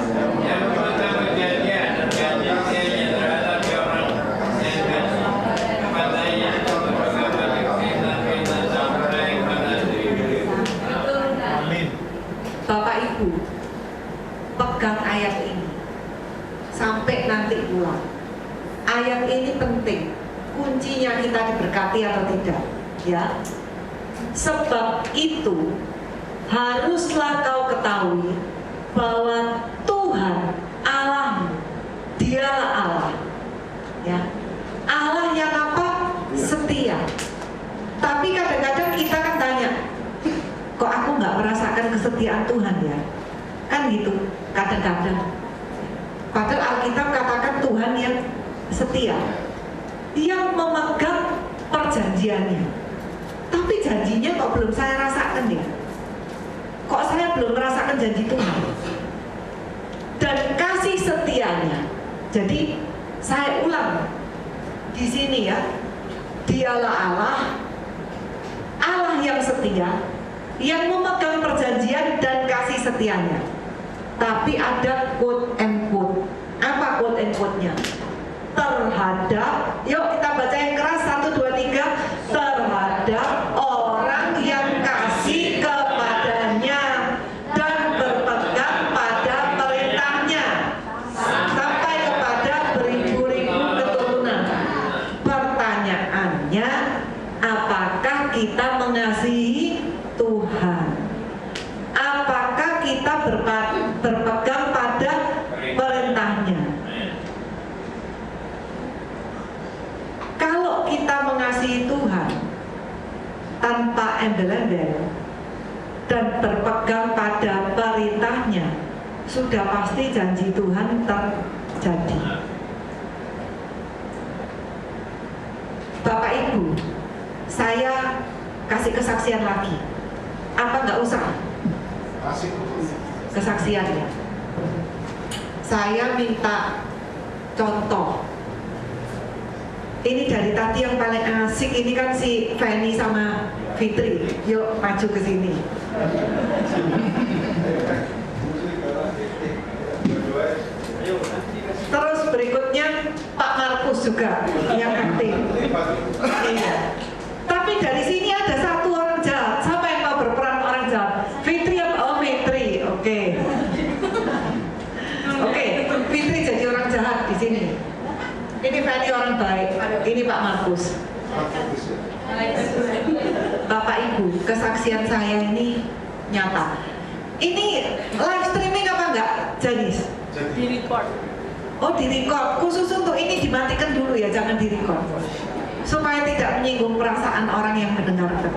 yang memegang perjanjian dan janji-janjinya terhadap orang yang kasih kepadanya dan berpegang pada perintah-perintah sampai pada diri. Amin. Bapak Ibu, pegang ayat ini sampai nanti pulang. Ayat ini penting, kuncinya kita diberkati atau tidak, ya. Sebab itu haruslah kau ketahui bahwa Tuhan Allahmu, Dialah Allah, ya. Allah yang apa? Setia. Tapi kadang-kadang kita kan tanya, kok aku nggak merasakan kesetiaan Tuhan ya? Kan gitu, kadang-kadang. Padahal Alkitab katakan Tuhan yang setia, yang memegang perjanjiannya. Tapi janjinya kok belum saya rasakan ya? Kok saya belum merasakan janji Tuhan? Dan kasih setianya. Jadi saya ulang di sini ya, Dialah Allah, Allah yang setia, yang memegang perjanjian dan kasih setianya. Tapi ada quote and quote. Apa quote and quote-nya? Terhadap, yuk kita baca yang keras, 1, 2, 3. Terhadap orang yang kasih kepada pertanyaannya, apakah kita mengasihi Tuhan? Apakah kita berpegang pada perintahnya? Kalau kita mengasihi Tuhan tanpa embel-embel dan berpegang pada perintahnya, sudah pasti janji Tuhan terjadi. Bapak Ibu, saya kasih kesaksian lagi. Apa nggak usah? Kesaksiannya. Saya minta contoh. Ini dari tadi yang paling asik ini kan si Fanny sama Fitri. Yuk maju ke sini. Terus berikutnya Pak Markus juga yang aktif. Iya. Tapi dari sini ada satu orang jahat. Siapa yang mau berperan orang jahat? Fitri apa? Oh Fitri. Oke. Oke. Fitri jadi orang jahat di sini. Ini Fanny orang baik. Ini Pak Markus. Bapak Ibu, kesaksian saya ini nyata. Ini live streaming apa enggak, Janis? Di record. Oh, di record. Khusus untuk ini dimatikan dulu ya, jangan di record. Supaya tidak menyinggung perasaan orang yang mendengarkan.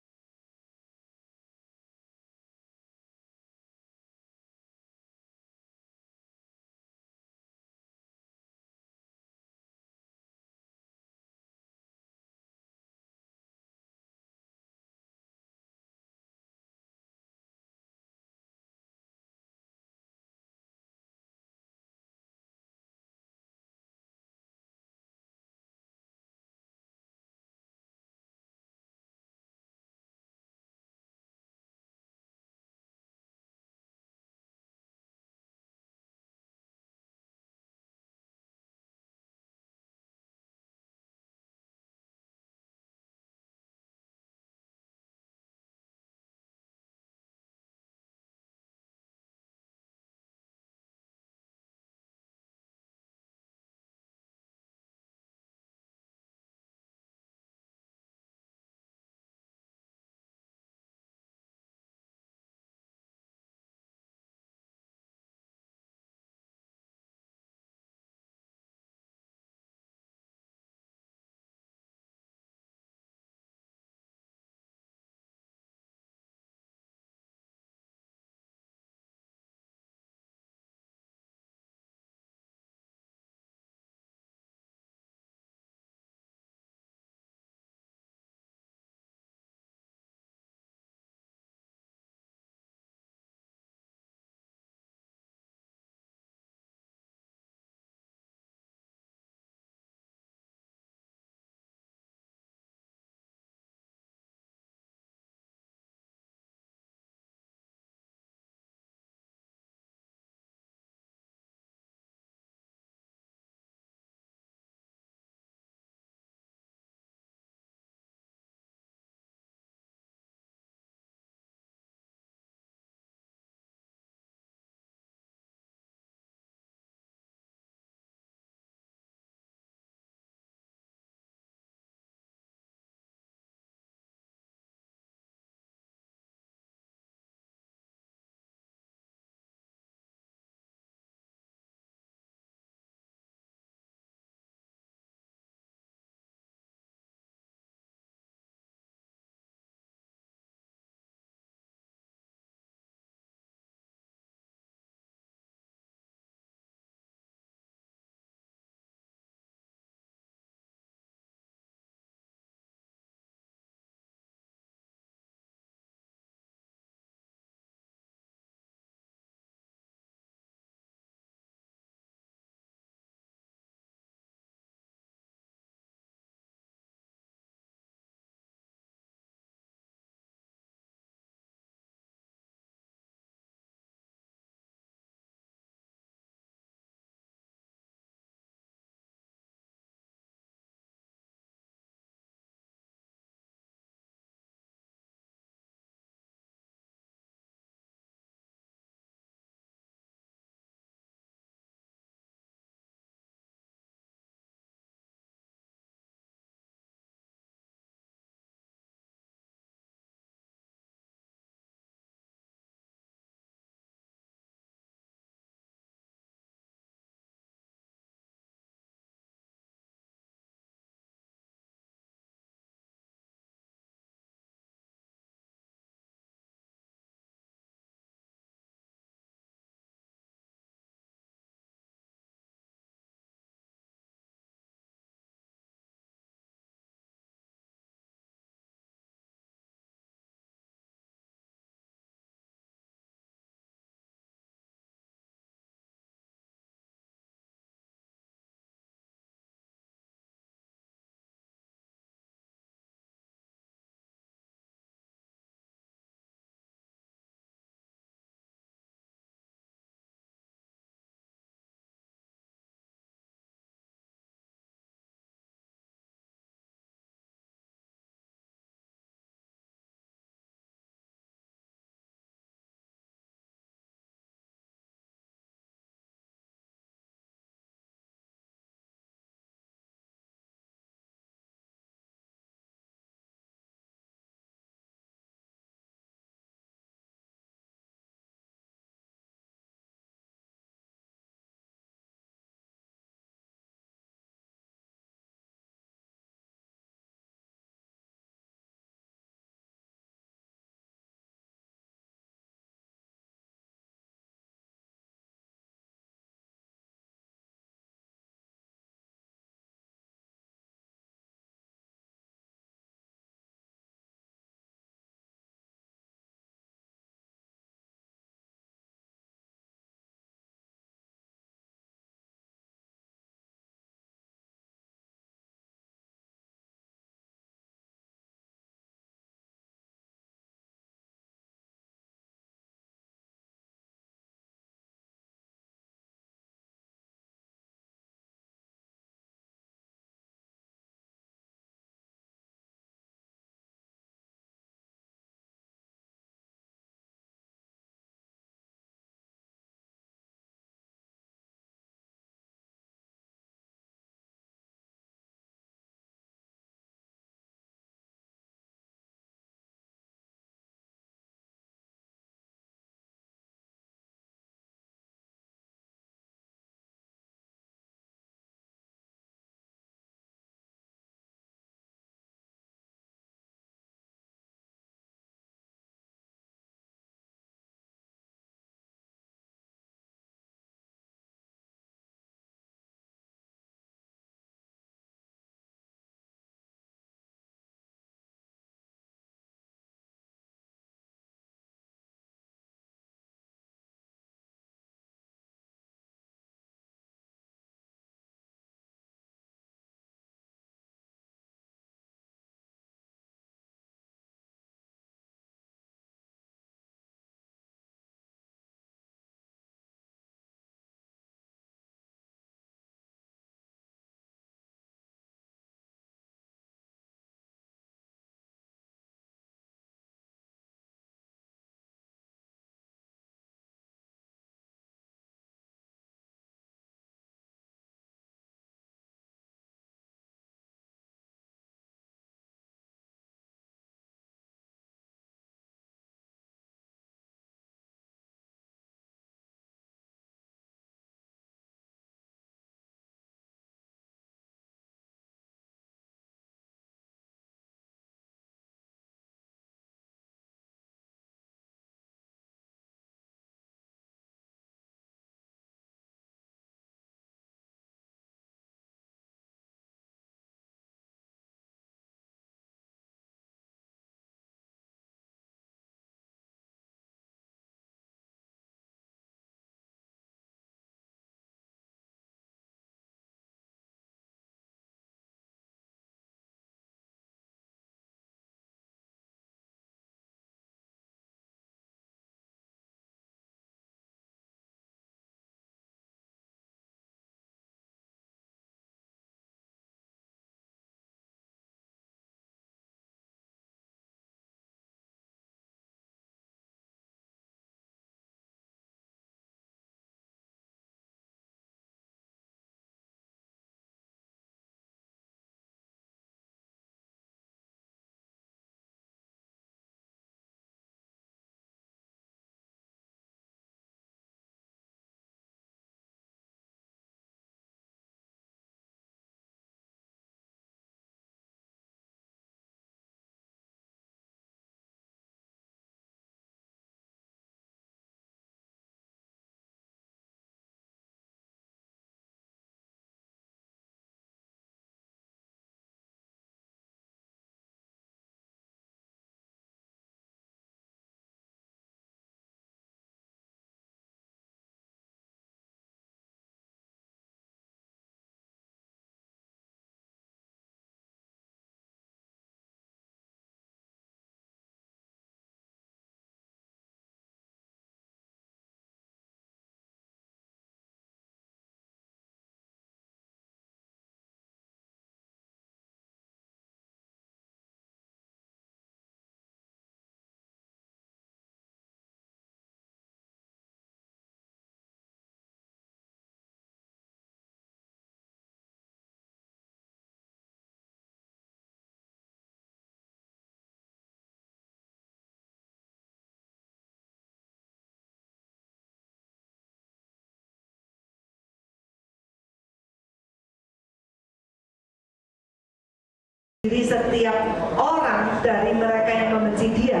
diri setiap orang dari mereka yang membenci dia,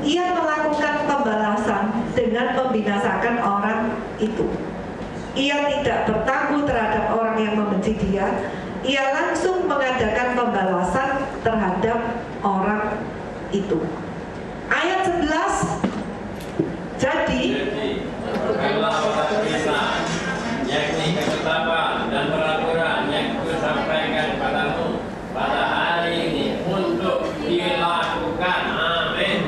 ia melakukan pembalasan dengan membinasakan orang itu. Ia tidak bertangguh terhadap orang yang membenci dia, ia langsung mengadakan pembalasan terhadap orang itu. Ayat 11, jadi kalau orang kita, yakni ketetapan dan peraturan yang kusampaikan padamu pada hari ini untuk dilakukan. Amin.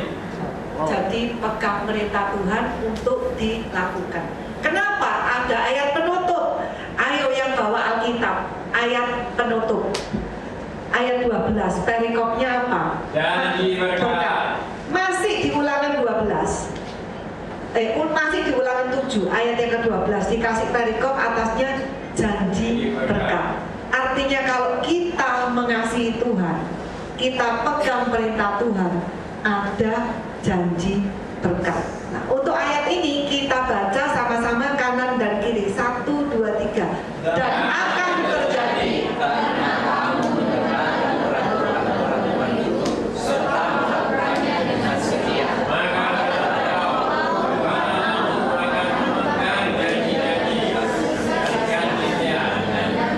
Jadi pegang perintah Tuhan untuk dilakukan. Kenapa? Ada ayat penutup. Ayo yang bawa Alkitab, ayat penutup. Ayat 12, perikopnya apa? Janji berkat. Masih di Ulangan 12. Masih di Ulangan 7, ayat yang ke-12 dikasih perikop atasnya janji berkat. Artinya kalau kita mengasihi Tuhan, kita pegang perintah Tuhan, ada janji berkat. Nah, untuk ayat ini kita baca sama-sama kanan dan kiri. 1, 2, 3. Dan akan terjadi karena kamu mendengarkan peraturan-peraturan itu serta melakukannya dengan setia. Maka kamu akan memegang janji-janji dan janjinya dan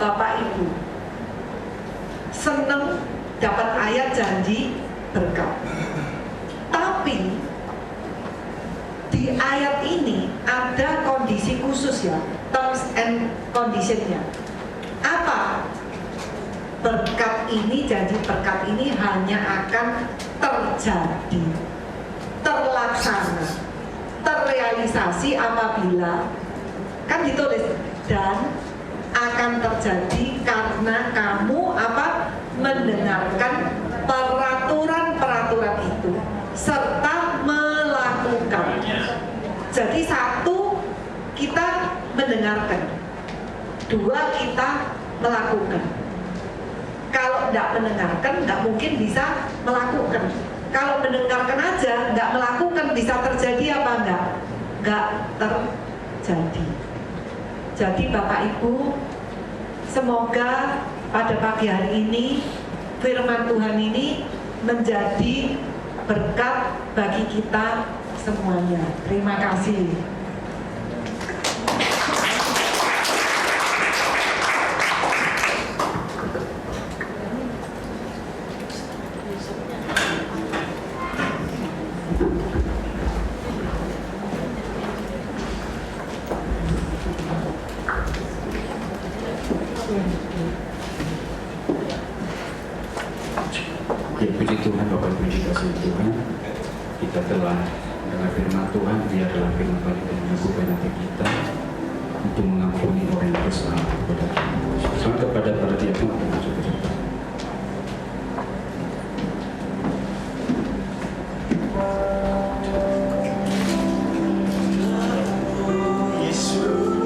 Bapak Ibu senang dapat ayat janji berkat. Tapi di ayat ini ada kondisi khusus ya, terms and conditionnya. Apa? Berkat ini, janji berkat ini hanya akan terjadi, terlaksana, terrealisasi apabila, kan ditulis, dan akan terjadi karena kamu apa? Mendengarkan peraturan-peraturan itu serta melakukannya. Jadi 1, kita mendengarkan, 2, kita melakukan. Kalau tidak mendengarkan, tidak mungkin bisa melakukan. Kalau mendengarkan aja, nggak melakukan, bisa terjadi apa enggak? Nggak terjadi. Jadi Bapak Ibu, semoga pada pagi hari ini firman Tuhan ini menjadi berkat bagi kita semuanya. Terima kasih. Ya, puji Tuhan, Bapak, puji kasih Tuhan. Kita telah mendengar firman Tuhan. Dia adalah firman Tuhan yang menyembuhkan hati kita untuk mengampuni orang yang bersalah kepada kita. Selamat kepada para diakon yang masuk ke depan. Yesus,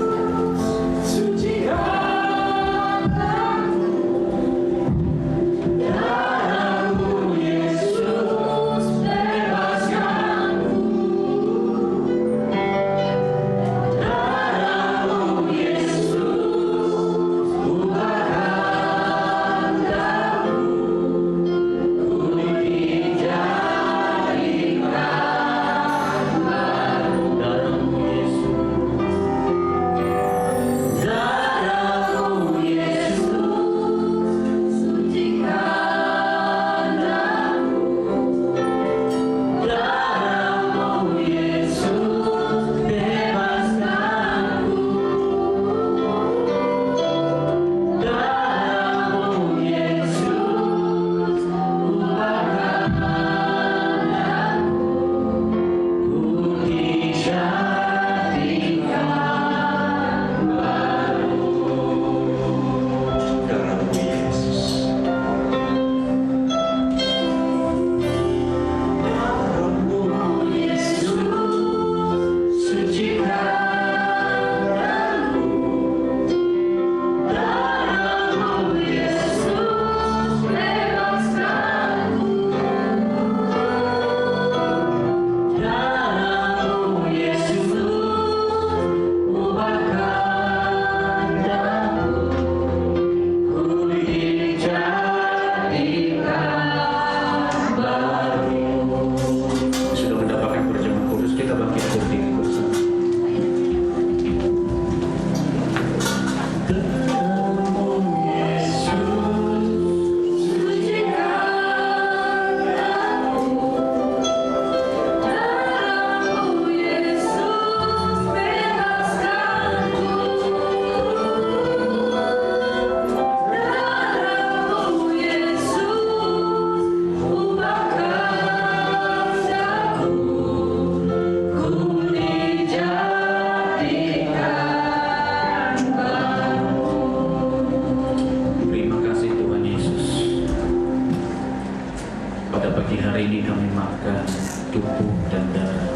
hari ini kami makan tubuh dan darah.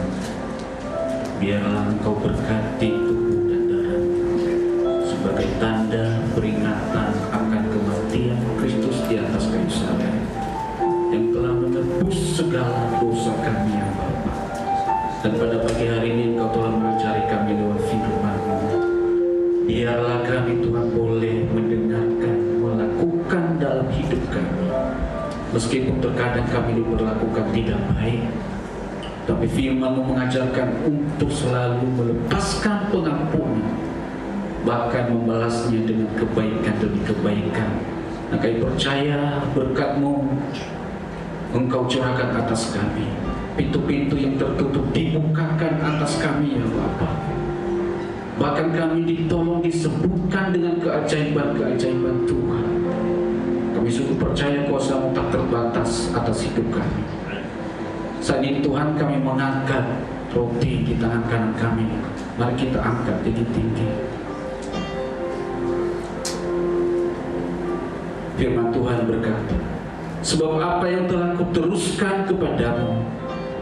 Biarlah Engkau berkati tubuh dan darah sebagai tanda peringatan akan kematian Kristus di atas kayu salib yang telah menebus segala dosa kami yang Bapa. Dan pada pagi hari ini Engkau telah mengajari kami lewat firman-Mu. Biarlah kami Tuhan boleh mendengarkan, melakukan dalam hidup kami. Meskipun terkadang kami diperlakukan tidak baik, tapi firman-Mu mengajarkan untuk selalu melepaskan pengampunan, bahkan membalasnya dengan kebaikan demi kebaikan. Nah, kami percaya berkat-Mu Engkau curahkan atas kami. Pintu-pintu yang tertutup dibukakan atas kami ya Bapa. Bahkan kami ditolong disebutkan dengan keajaiban-keajaiban Tuhan. Kami sungguh percaya kuasa-Mu tak terbatas atas hidup kami. Saat ini Tuhan kami mengangkat roti di tangan kanan kami. Mari kita angkat tinggi-tinggi. Firman Tuhan berkata, sebab apa yang telah kuteruskan kepadamu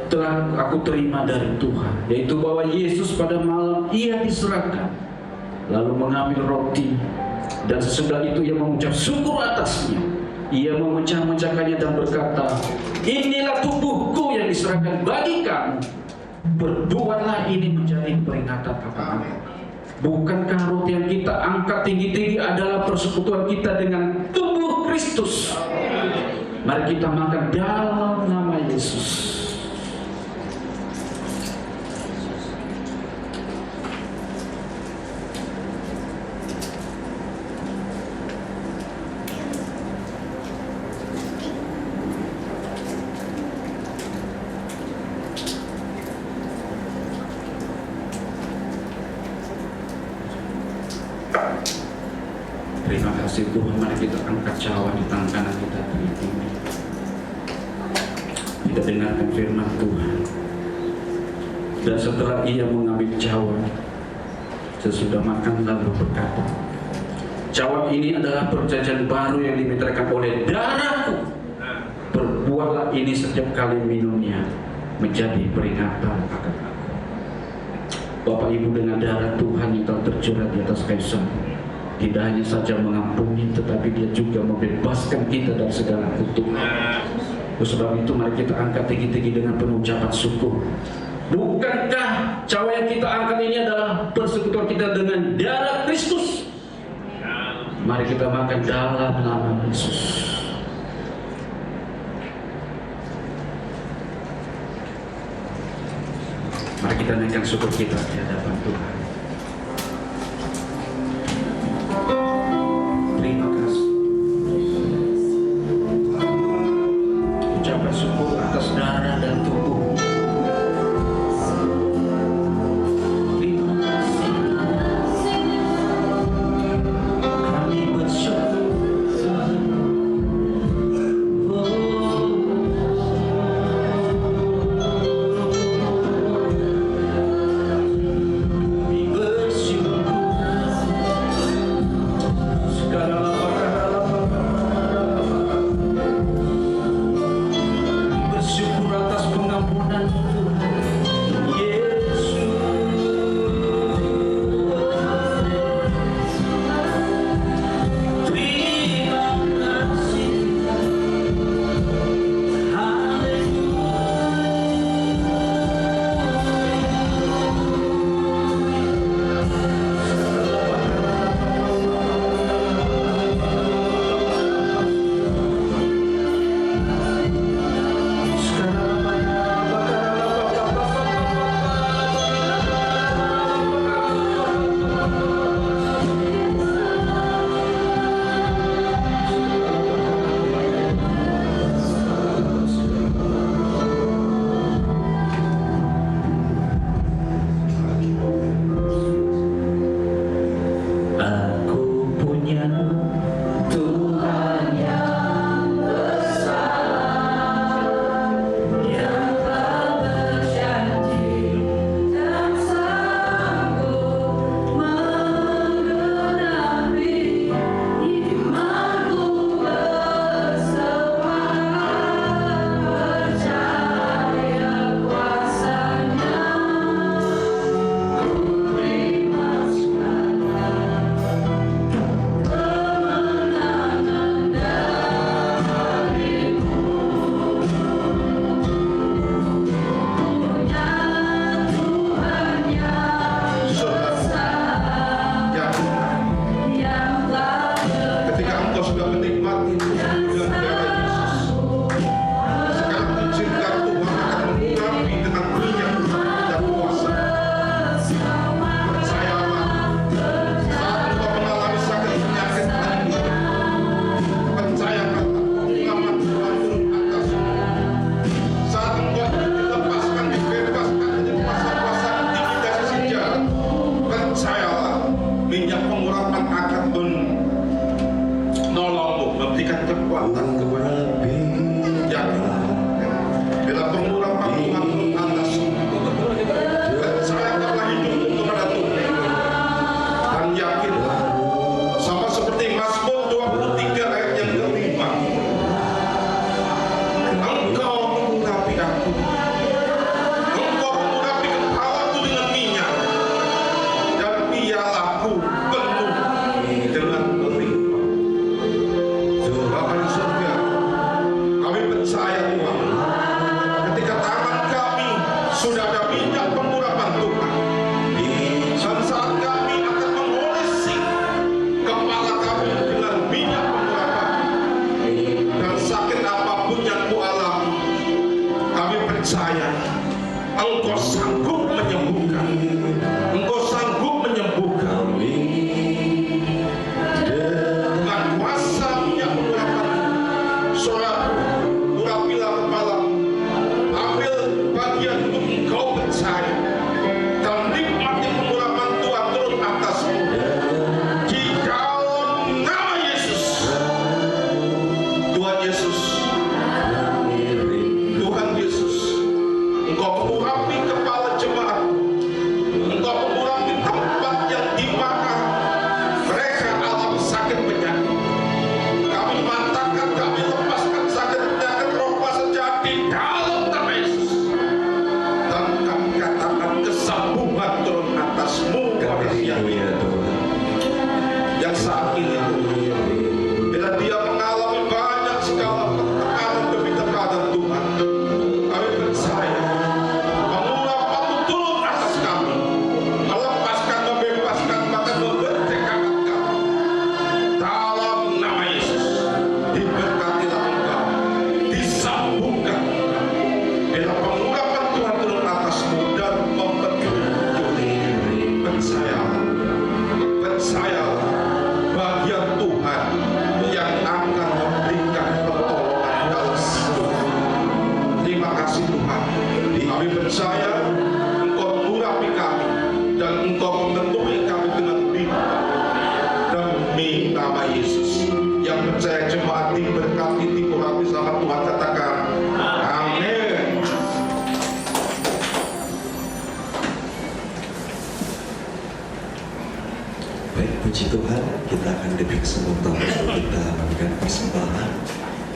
telah aku terima dari Tuhan, yaitu bahwa Yesus pada malam Ia diserahkan, lalu mengambil roti, dan sesudah itu Ia mengucap syukur atasnya. Ia memecah-mecahkannya dan berkata, inilah tubuhku yang diserahkan bagi kamu. Berbuatlah ini menjadi peringatan akan aku. Bukankah roti yang kita angkat tinggi-tinggi adalah persekutuan kita dengan tubuh Kristus? Mari kita makan dalam nama Yesus. Terima kasih Tuhan, mari kita angkat cawan di tangan kanan kita tinggi-tinggi. Kita dengarkan firman Tuhan. Dan setelah Ia mengambil cawan, sesudah makan lalu berkata, cawan ini adalah perjanjian baru yang dimeteraikan oleh darahku. Berbuatlah ini setiap kali minumnya menjadi peringatan akan aku. Bapak Ibu, dengan darah Tuhan yang telah tercurah di atas kayu salib, tidak hanya saja mengampuni, tetapi Dia juga membebaskan kita dari segala kutuk. Oleh sebab itu mari kita angkat tinggi-tinggi dengan penuh ucapan syukur. Bukankah cawan yang kita angkat ini adalah persekutuan kita dengan darah Kristus? Mari kita makan dalam nama Yesus. Mari kita naikkan syukur kita di hadapan Tuhan. Terima kasih. Ucapan syukur atas darah dan tubuh. Terima kasih. Kami bersyukur. Kami percaya Engkau sanggup menyembuhkan. Engkau sanggup menyembuhkan. Dengan kuasa minyak urapan, saudara, urapilah kepalamu. Ambil bagian untuk engkau percaya. Dan nikmati pengurapan Tuhan turun atasmu. Di dalam nama Yesus. Tuhan Yesus. Tuhan Yesus. Engkau mengurapi kepala jemaat. Engkau mengurapi tempat yang di mana mereka alami sakit penyakit. Kami mantapkan, kami lepaskan sakit penyakit roh kuasa jahat di dalam nama Yesus. Dan kami katakan kesembuhan turun atasmu pada siang ini. Yang saat ini bila dia mengalami banyak sekali tekanan demi tekanan Tuhan, kami percaya pengurapan-Mu turun atas kami, melepaskan, membebaskan, bahkan memerdekakan kami. Dalam nama Yesus, diberkatilah engkau, disambungkan engkau. Bila pengurapan Tuhan turun atasmu dan mempetunjukmu, percayalah, bagian Tuhan yang akan memberikan pertolongan dalam hidup. Terima kasih Tuhan. Kami percaya Engkau mengurapi kami dan Engkau memenuhi kami dengan bintang. Demi nama Yesus, yang percaya jemaat diberkati, diurapi sama Tuhan, katakan amin. Baik, puji Tuhan, kita akan diberi kesempatan untuk kita memberikan persembahan.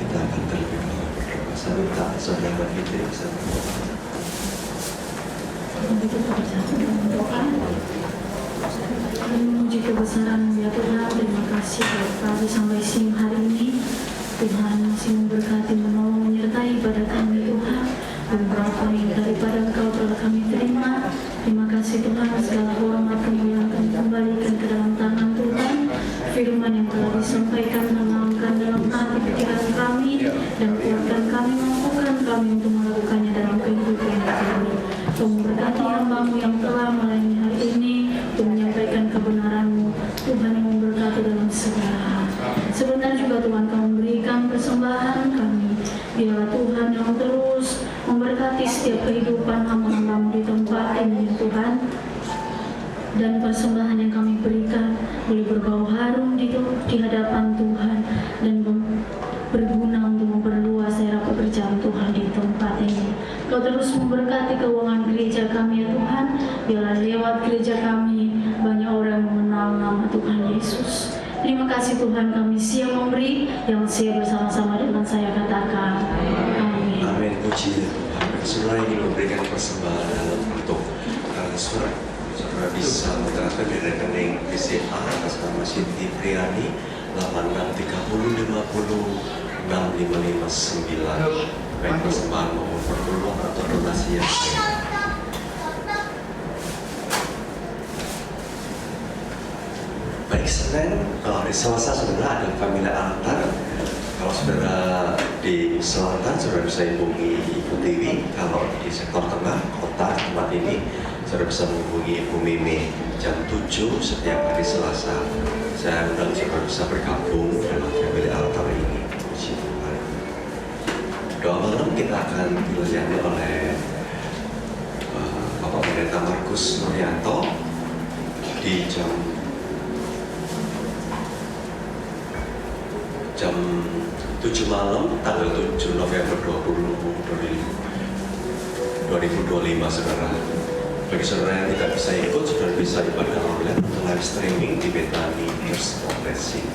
Kita akan terlebih dahulu berdoa. Saya minta saudara kita bisa berdoa. Mari kita bersatu dalam doa. Kami memuji kebesaran-Mu ya Tuhan. Terima kasih dari pagi sampai siang hari ini. Tuhan masih memberkati, menolong, menyertai pada kami Tuhan. Beberapa yang daripada Engkau telah kami terima. Terima kasih Tuhan, segala hormat kemuliaan kami kembalikan ke dalam tangan Tuhan. Firman yang telah disampaikan menanamkan dalam hati pikiran kami dan kuatkan kami, mampukan kami untuk melakukannya dalam kehidupan kami. Tuhan berkati hamba-Mu yang telah melayani hari ini untuk menyampaikan kebenaran-Mu. Tuhan yang memberkati dalam segala hal. Sebentar juga Tuhan Kau memberikan persembahan kami. Biarlah Tuhan yang terus memberkati setiap kehidupan hamba-hamba-Mu di tempat ini ya Tuhan. Dan persembahan yang kami berikan boleh berbau harum di hadapan Tuhan dan berguna untuk memperluas daerah pekerjaan Tuhan di tempat ini. Kau terus memberkati keuangan gereja kami ya Tuhan. Biarlah lewat gereja kami banyak orang mengenal nama Tuhan Yesus. Terima kasih Tuhan, kami siap memberi, yang siap bersama-sama dengan saya katakan amin. Amin, puji Tuhan. Saudara ingin memberikan persembahan untuk surat. Saudara bisa menyerahkan di rekening BCA atas nama Siti Priani 8630506559. Baik persembahan maupun pertolongan atau donasi yang lain. Baik, Senin, kalau di Selasa saudara ada family altar. Kalau saudara di selatan, saudara bisa hubungi Ibu Tiwi. Kalau di sektor tengah kota tempat ini, saudara bisa menghubungi Ibu Mimi jam 7 setiap hari Selasa. Saya undang saudara bisa bergabung dalam family altar ini. Puji Tuhan. Doa malam kita akan dilayani oleh Bapak Pendeta Markus Nuryanto di jam 7 malam tanggal 7 November 2025 saudara. Bagi saudara yang tidak bisa ikut, saudara bisa ibadah online atau live streaming di Bethany First Progressive.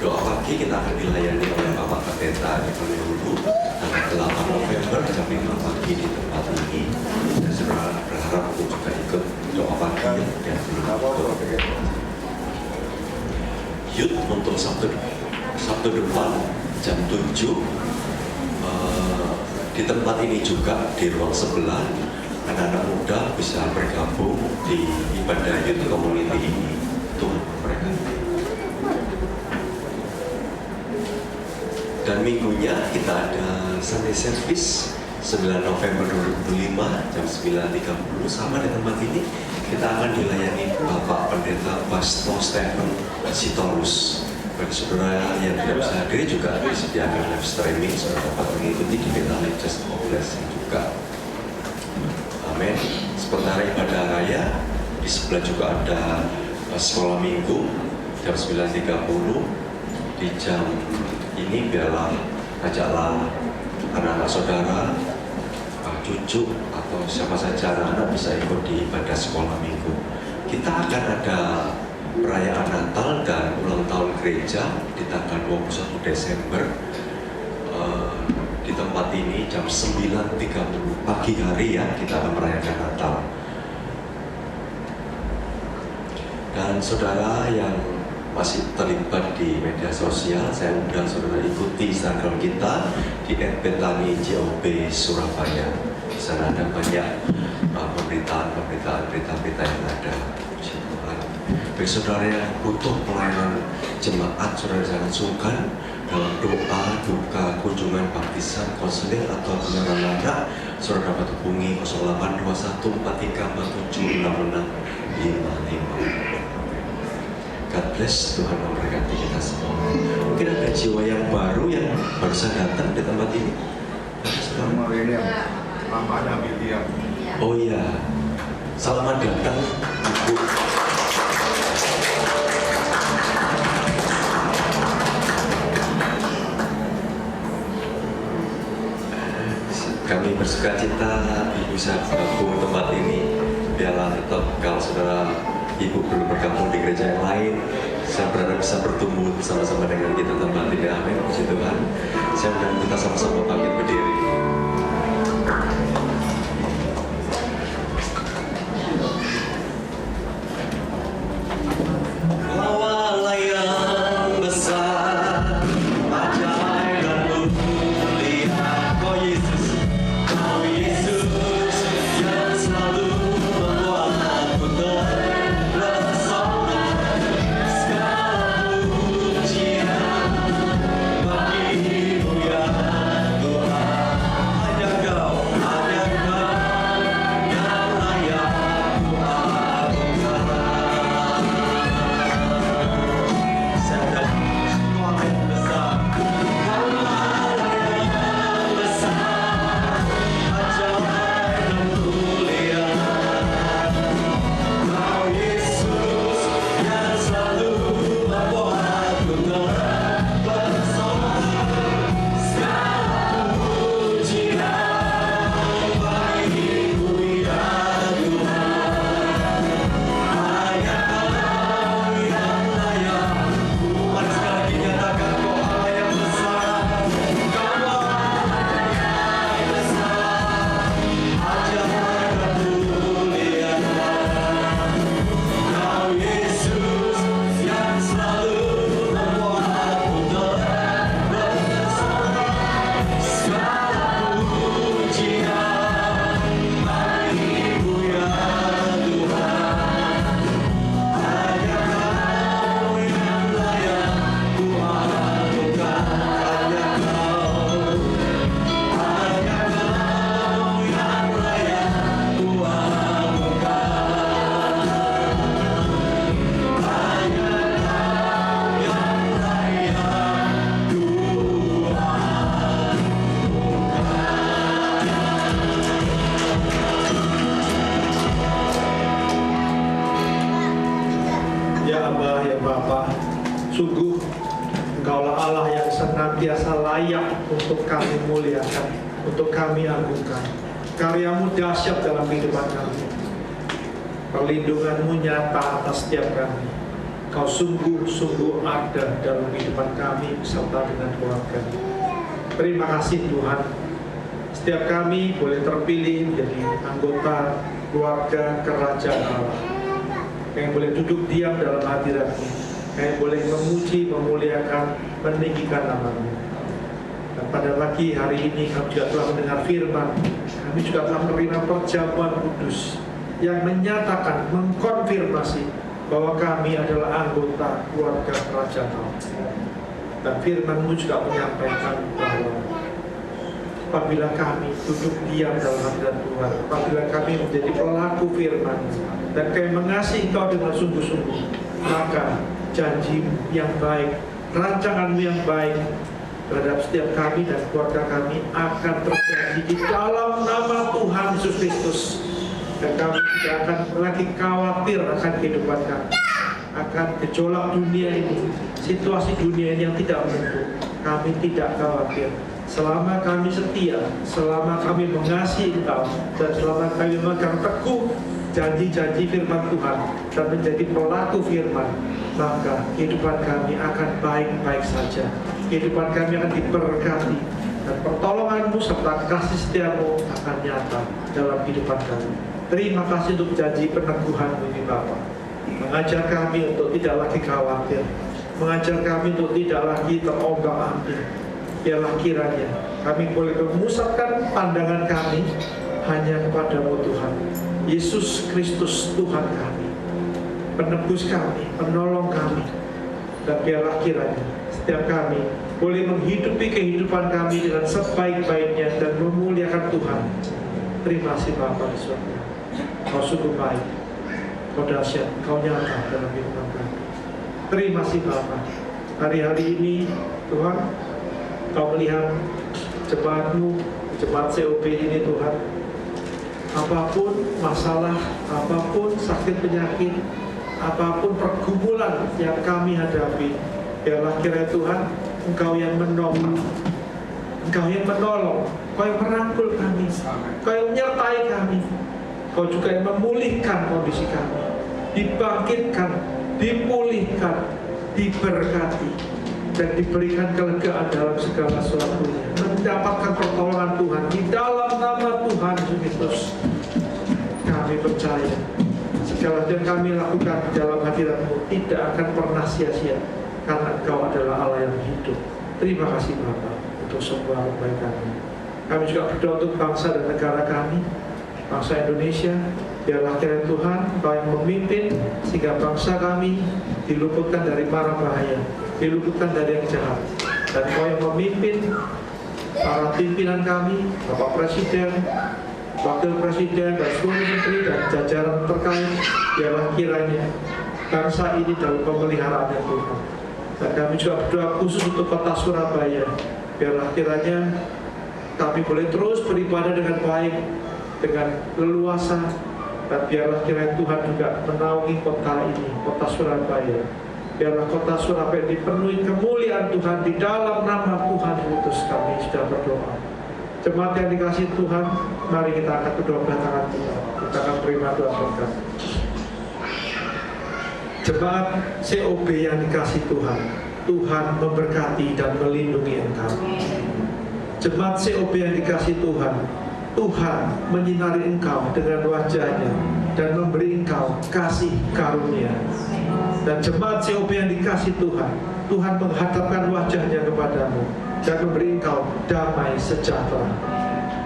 Doa pagi kita akan dilayani oleh Bapak Pendeta Ivan Lulu tanggal 8 November jam 5 pagi di tempat ini. Dan saudara berharap untuk juga ikut doa pagi dan belum ikut. Youth untuk Sabtu depan jam 7 di tempat ini juga di ruang sebelah anak-anak muda bisa bergabung di ibadah youth community ini untuk mereka. Dan minggunya kita ada Sunday service 9 November 2005 jam 9.30 sama di tempat ini kita akan dilayani Bapak Pendeta Basto Stephen Sitorus. Bagi saudara yang tidak bisa hadir juga disediakan live streaming, saudara dapat mengikuti di Beta Lectures Blessing juga. Amin. Sementara ibadah raya di sebelah juga ada sekolah minggu jam 9.30. Di jam ini biarlah ajaklah anak-anak saudara, cucu atau siapa saja anak-anak bisa ikut di ibadah sekolah minggu. Kita akan ada perayaan Natal dan ulang tahun gereja di tanggal 21 Desember di tempat ini jam 9.30 pagi hari ya, kita akan merayakan Natal. Dan saudara yang masih terlibat di media sosial, saya undang saudara ikuti Instagram kita di @betani.job Surabaya. Di sana ada banyak pemberitaan berita-berita yang ada. Bagi saudara yang butuh pelayanan jemaat, saudara jangan sungkan dalam doa, duka, kunjungan, baptisan, konseling atau penyerahan anak, saudara dapat hubungi 082143476655. God bless, Tuhan memberkati kita semua. Mungkin ada jiwa yang baru yang barusan datang di tempat ini. Mama William, Mama William. Oh iya, selamat datang Ibu. Kami bersuka cita Ibu bisa bergabung tempat ini. Biarlah tetap kalau saudara Ibu belum bergabung di gereja yang lain, saya berharap bisa bertumbuh sama-sama dengan kita tempat ini. Amin. Puji Tuhan. Saya undang kita sama-sama bangkit berdiri. Lawalah yang besar, ajaib dan mulia, Kau Yesus, Kau Yesus yang selalu membuat aku terpesona. Segala pujian bagimu ya Tuhan. Hanya Kau yang layak ku agungkan. Saya Kau yang besar, Kau yang besar, ajaib dan mulia. Kau Yesus yang selalu membuatku terpesona. Segala pujian bagimu ya Tuhan. Hanya Kau yang layak. Mari sekali lagi nyatakan Kau Allah yang besar, Kau Allah yang besar, ajaib dan mulia. Kau Yesus yang selalu membuatku terpesona. Segala pujian bagimu ya Tuhan. Hanya Kau yang layak ku agungkan. Hanya Kau yang layak ku Ya Abah, ya Bapa, sungguh Engkaulah Allah yang senantiasa layak untuk kami muliakan, untuk kami agungkan. Karyamu dahsyat dalam kehidupan kami. Perlindunganmu nyata atas setiap kami. Kau sungguh-sungguh ada dalam kehidupan kami beserta dengan keluarga. Terima kasih Tuhan. Setiap kami boleh terpilih menjadi anggota keluarga kerajaan Allah. Yang boleh duduk diam dalam hadirat-Mu, yang boleh memuji, memuliakan, meninggikan nama-Mu. Dan pada pagi hari ini kami juga telah mendengar firman, kami juga telah menerima perjamuan kudus yang menyatakan, mengkonfirmasi bahwa kami adalah anggota keluarga kerajaan Allah. Dan firman-Mu juga menyampaikan bahwa apabila kami duduk diam dalam hadirat Tuhan, apabila kami menjadi pelaku firman dan kami mengasihi Engkau dengan sungguh-sungguh, maka janji-Mu yang baik, rancangan-Mu yang baik terhadap setiap kami dan keluarga kami akan terjadi di dalam nama Tuhan Yesus Kristus. Dan kami tidak akan lagi khawatir akan kehidupan kami, akan gejolak dunia ini, situasi dunia ini yang tidak menentu. Kami tidak khawatir. Selama kami setia, selama kami mengasihi Engkau, dan selama kami memegang teguh janji-janji firman Tuhan dan menjadi pelaku firman, maka kehidupan kami akan baik-baik saja. Kehidupan kami akan diberkati dan pertolongan-Mu serta kasih setia-Mu akan nyata dalam kehidupan kami. Terima kasih untuk janji peneguhan-Mu ini Bapa. Mengajar kami untuk tidak lagi khawatir, mengajar kami untuk tidak lagi terombang-ambing. Biarlah kiranya kami boleh memusatkan pandangan kami hanya kepada-Mu Tuhan, Yesus Kristus Tuhan kami, penebus kami, penolong kami. Dan biarlah kiranya setiap kami boleh menghidupi kehidupan kami dengan sebaik-baiknya dan memuliakan Tuhan. Terima kasih Bapa di surga. Kau sungguh baik, Kau dahsyat, Kau nyata dalam kehidupan kami. Terima kasih Bapa. Hari-hari ini Tuhan, Kau melihat jemaat-Mu, jemaat COP ini Tuhan. Apapun masalah, apapun sakit penyakit, apapun pergumulan yang kami hadapi, biarlah kiranya Tuhan, Engkau yang menolong, Engkau yang menolong, Kau yang merangkul kami, Kau yang menyertai kami, Kau juga yang memulihkan kondisi kami, dibangkitkan, dipulihkan, diberkati, dan diberikan kelegaan dalam segala sesuatunya, mendapatkan pertolongan Tuhan di dalam nama Tuhan Yesus Kristus. Kami percaya segala yang kami lakukan di dalam hadirat-Mu tidak akan pernah sia-sia, karena Engkau adalah Allah yang hidup. Terima kasih Bapa untuk semua kebaikan-Mu. Kami juga berdoa untuk bangsa dan negara kami, bangsa Indonesia. Biarlah kiranya Tuhan Engkau yang memimpin, sehingga bangsa kami diluputkan dari mara bahaya, diluputkan dari yang jahat. Dan Engkau yang memimpin para pimpinan kami, Bapak Presiden, Wakil Presiden, dan seluruh menteri dan jajaran terkait. Biarlah kiranya bangsa ini dalam pemeliharaan Tuhan. Dan kami juga berdoa khusus untuk kota Surabaya. Biarlah kiranya kami boleh terus beribadah dengan baik, dengan leluasa. Dan biarlah kiranya Tuhan juga menaungi kota ini, kota Surabaya. Biarlah kota Surabaya dipenuhi kemuliaan Tuhan di dalam nama Tuhan Yesus. Kami sudah berdoa. Jemaat yang dikasihi Tuhan, mari kita angkat kedua belah tangan kita. Kita akan terima doa berkat. Jemaat COB yang dikasihi Tuhan, Tuhan memberkati dan melindungi engkau. Jemaat COB yang dikasihi Tuhan, Tuhan menyinari engkau dengan wajah-Nya dan memberi engkau kasih karunia. Dan jemaat COB yang dikasihi Tuhan, Tuhan menghadapkan wajah-Nya kepadamu dan memberi engkau damai sejahtera.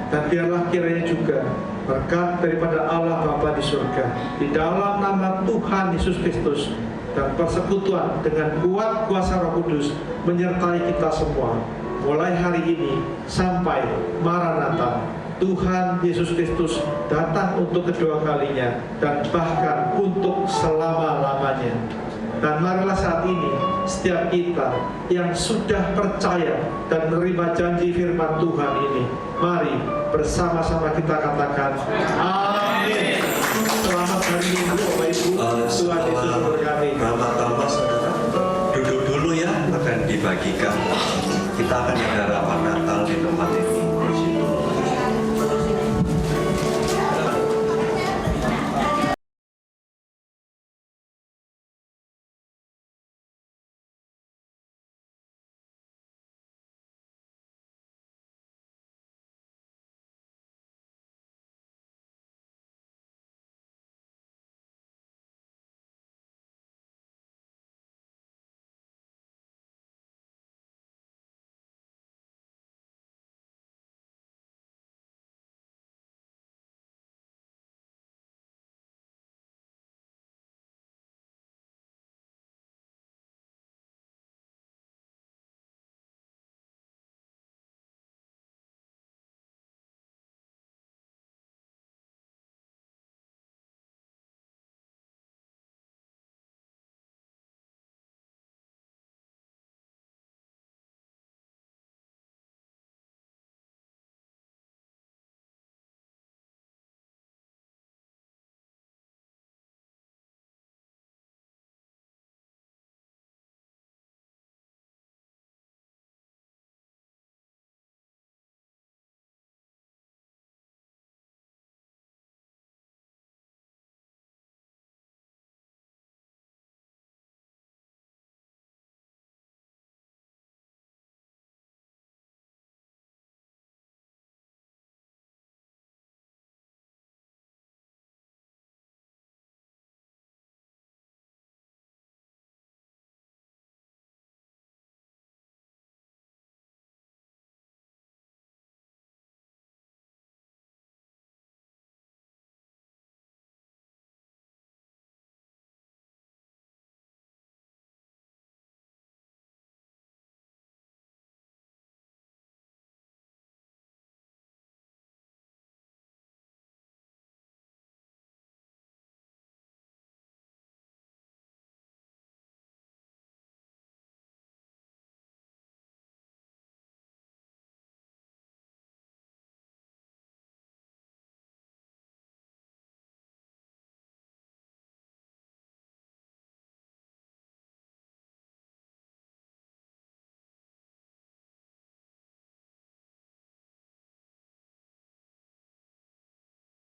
Dan biarlah kiranya juga berkat daripada Allah Bapa di surga, di dalam nama Tuhan Yesus Kristus, dan persekutuan dengan kuat kuasa Roh Kudus menyertai kita semua, mulai hari ini sampai Maranatha, Tuhan Yesus Kristus datang untuk kedua kalinya dan bahkan untuk selama-lamanya. Dan marilah saat ini setiap kita yang sudah percaya dan menerima janji firman Tuhan ini, mari bersama-sama kita katakan amin. Selamat hari Minggu Bapak Ibu. Tuhan Yesus memberkati. Pertama-tama saudara duduk dulu ya, akan dibagikan. Kita akan ada rapat Natal di tempat ini.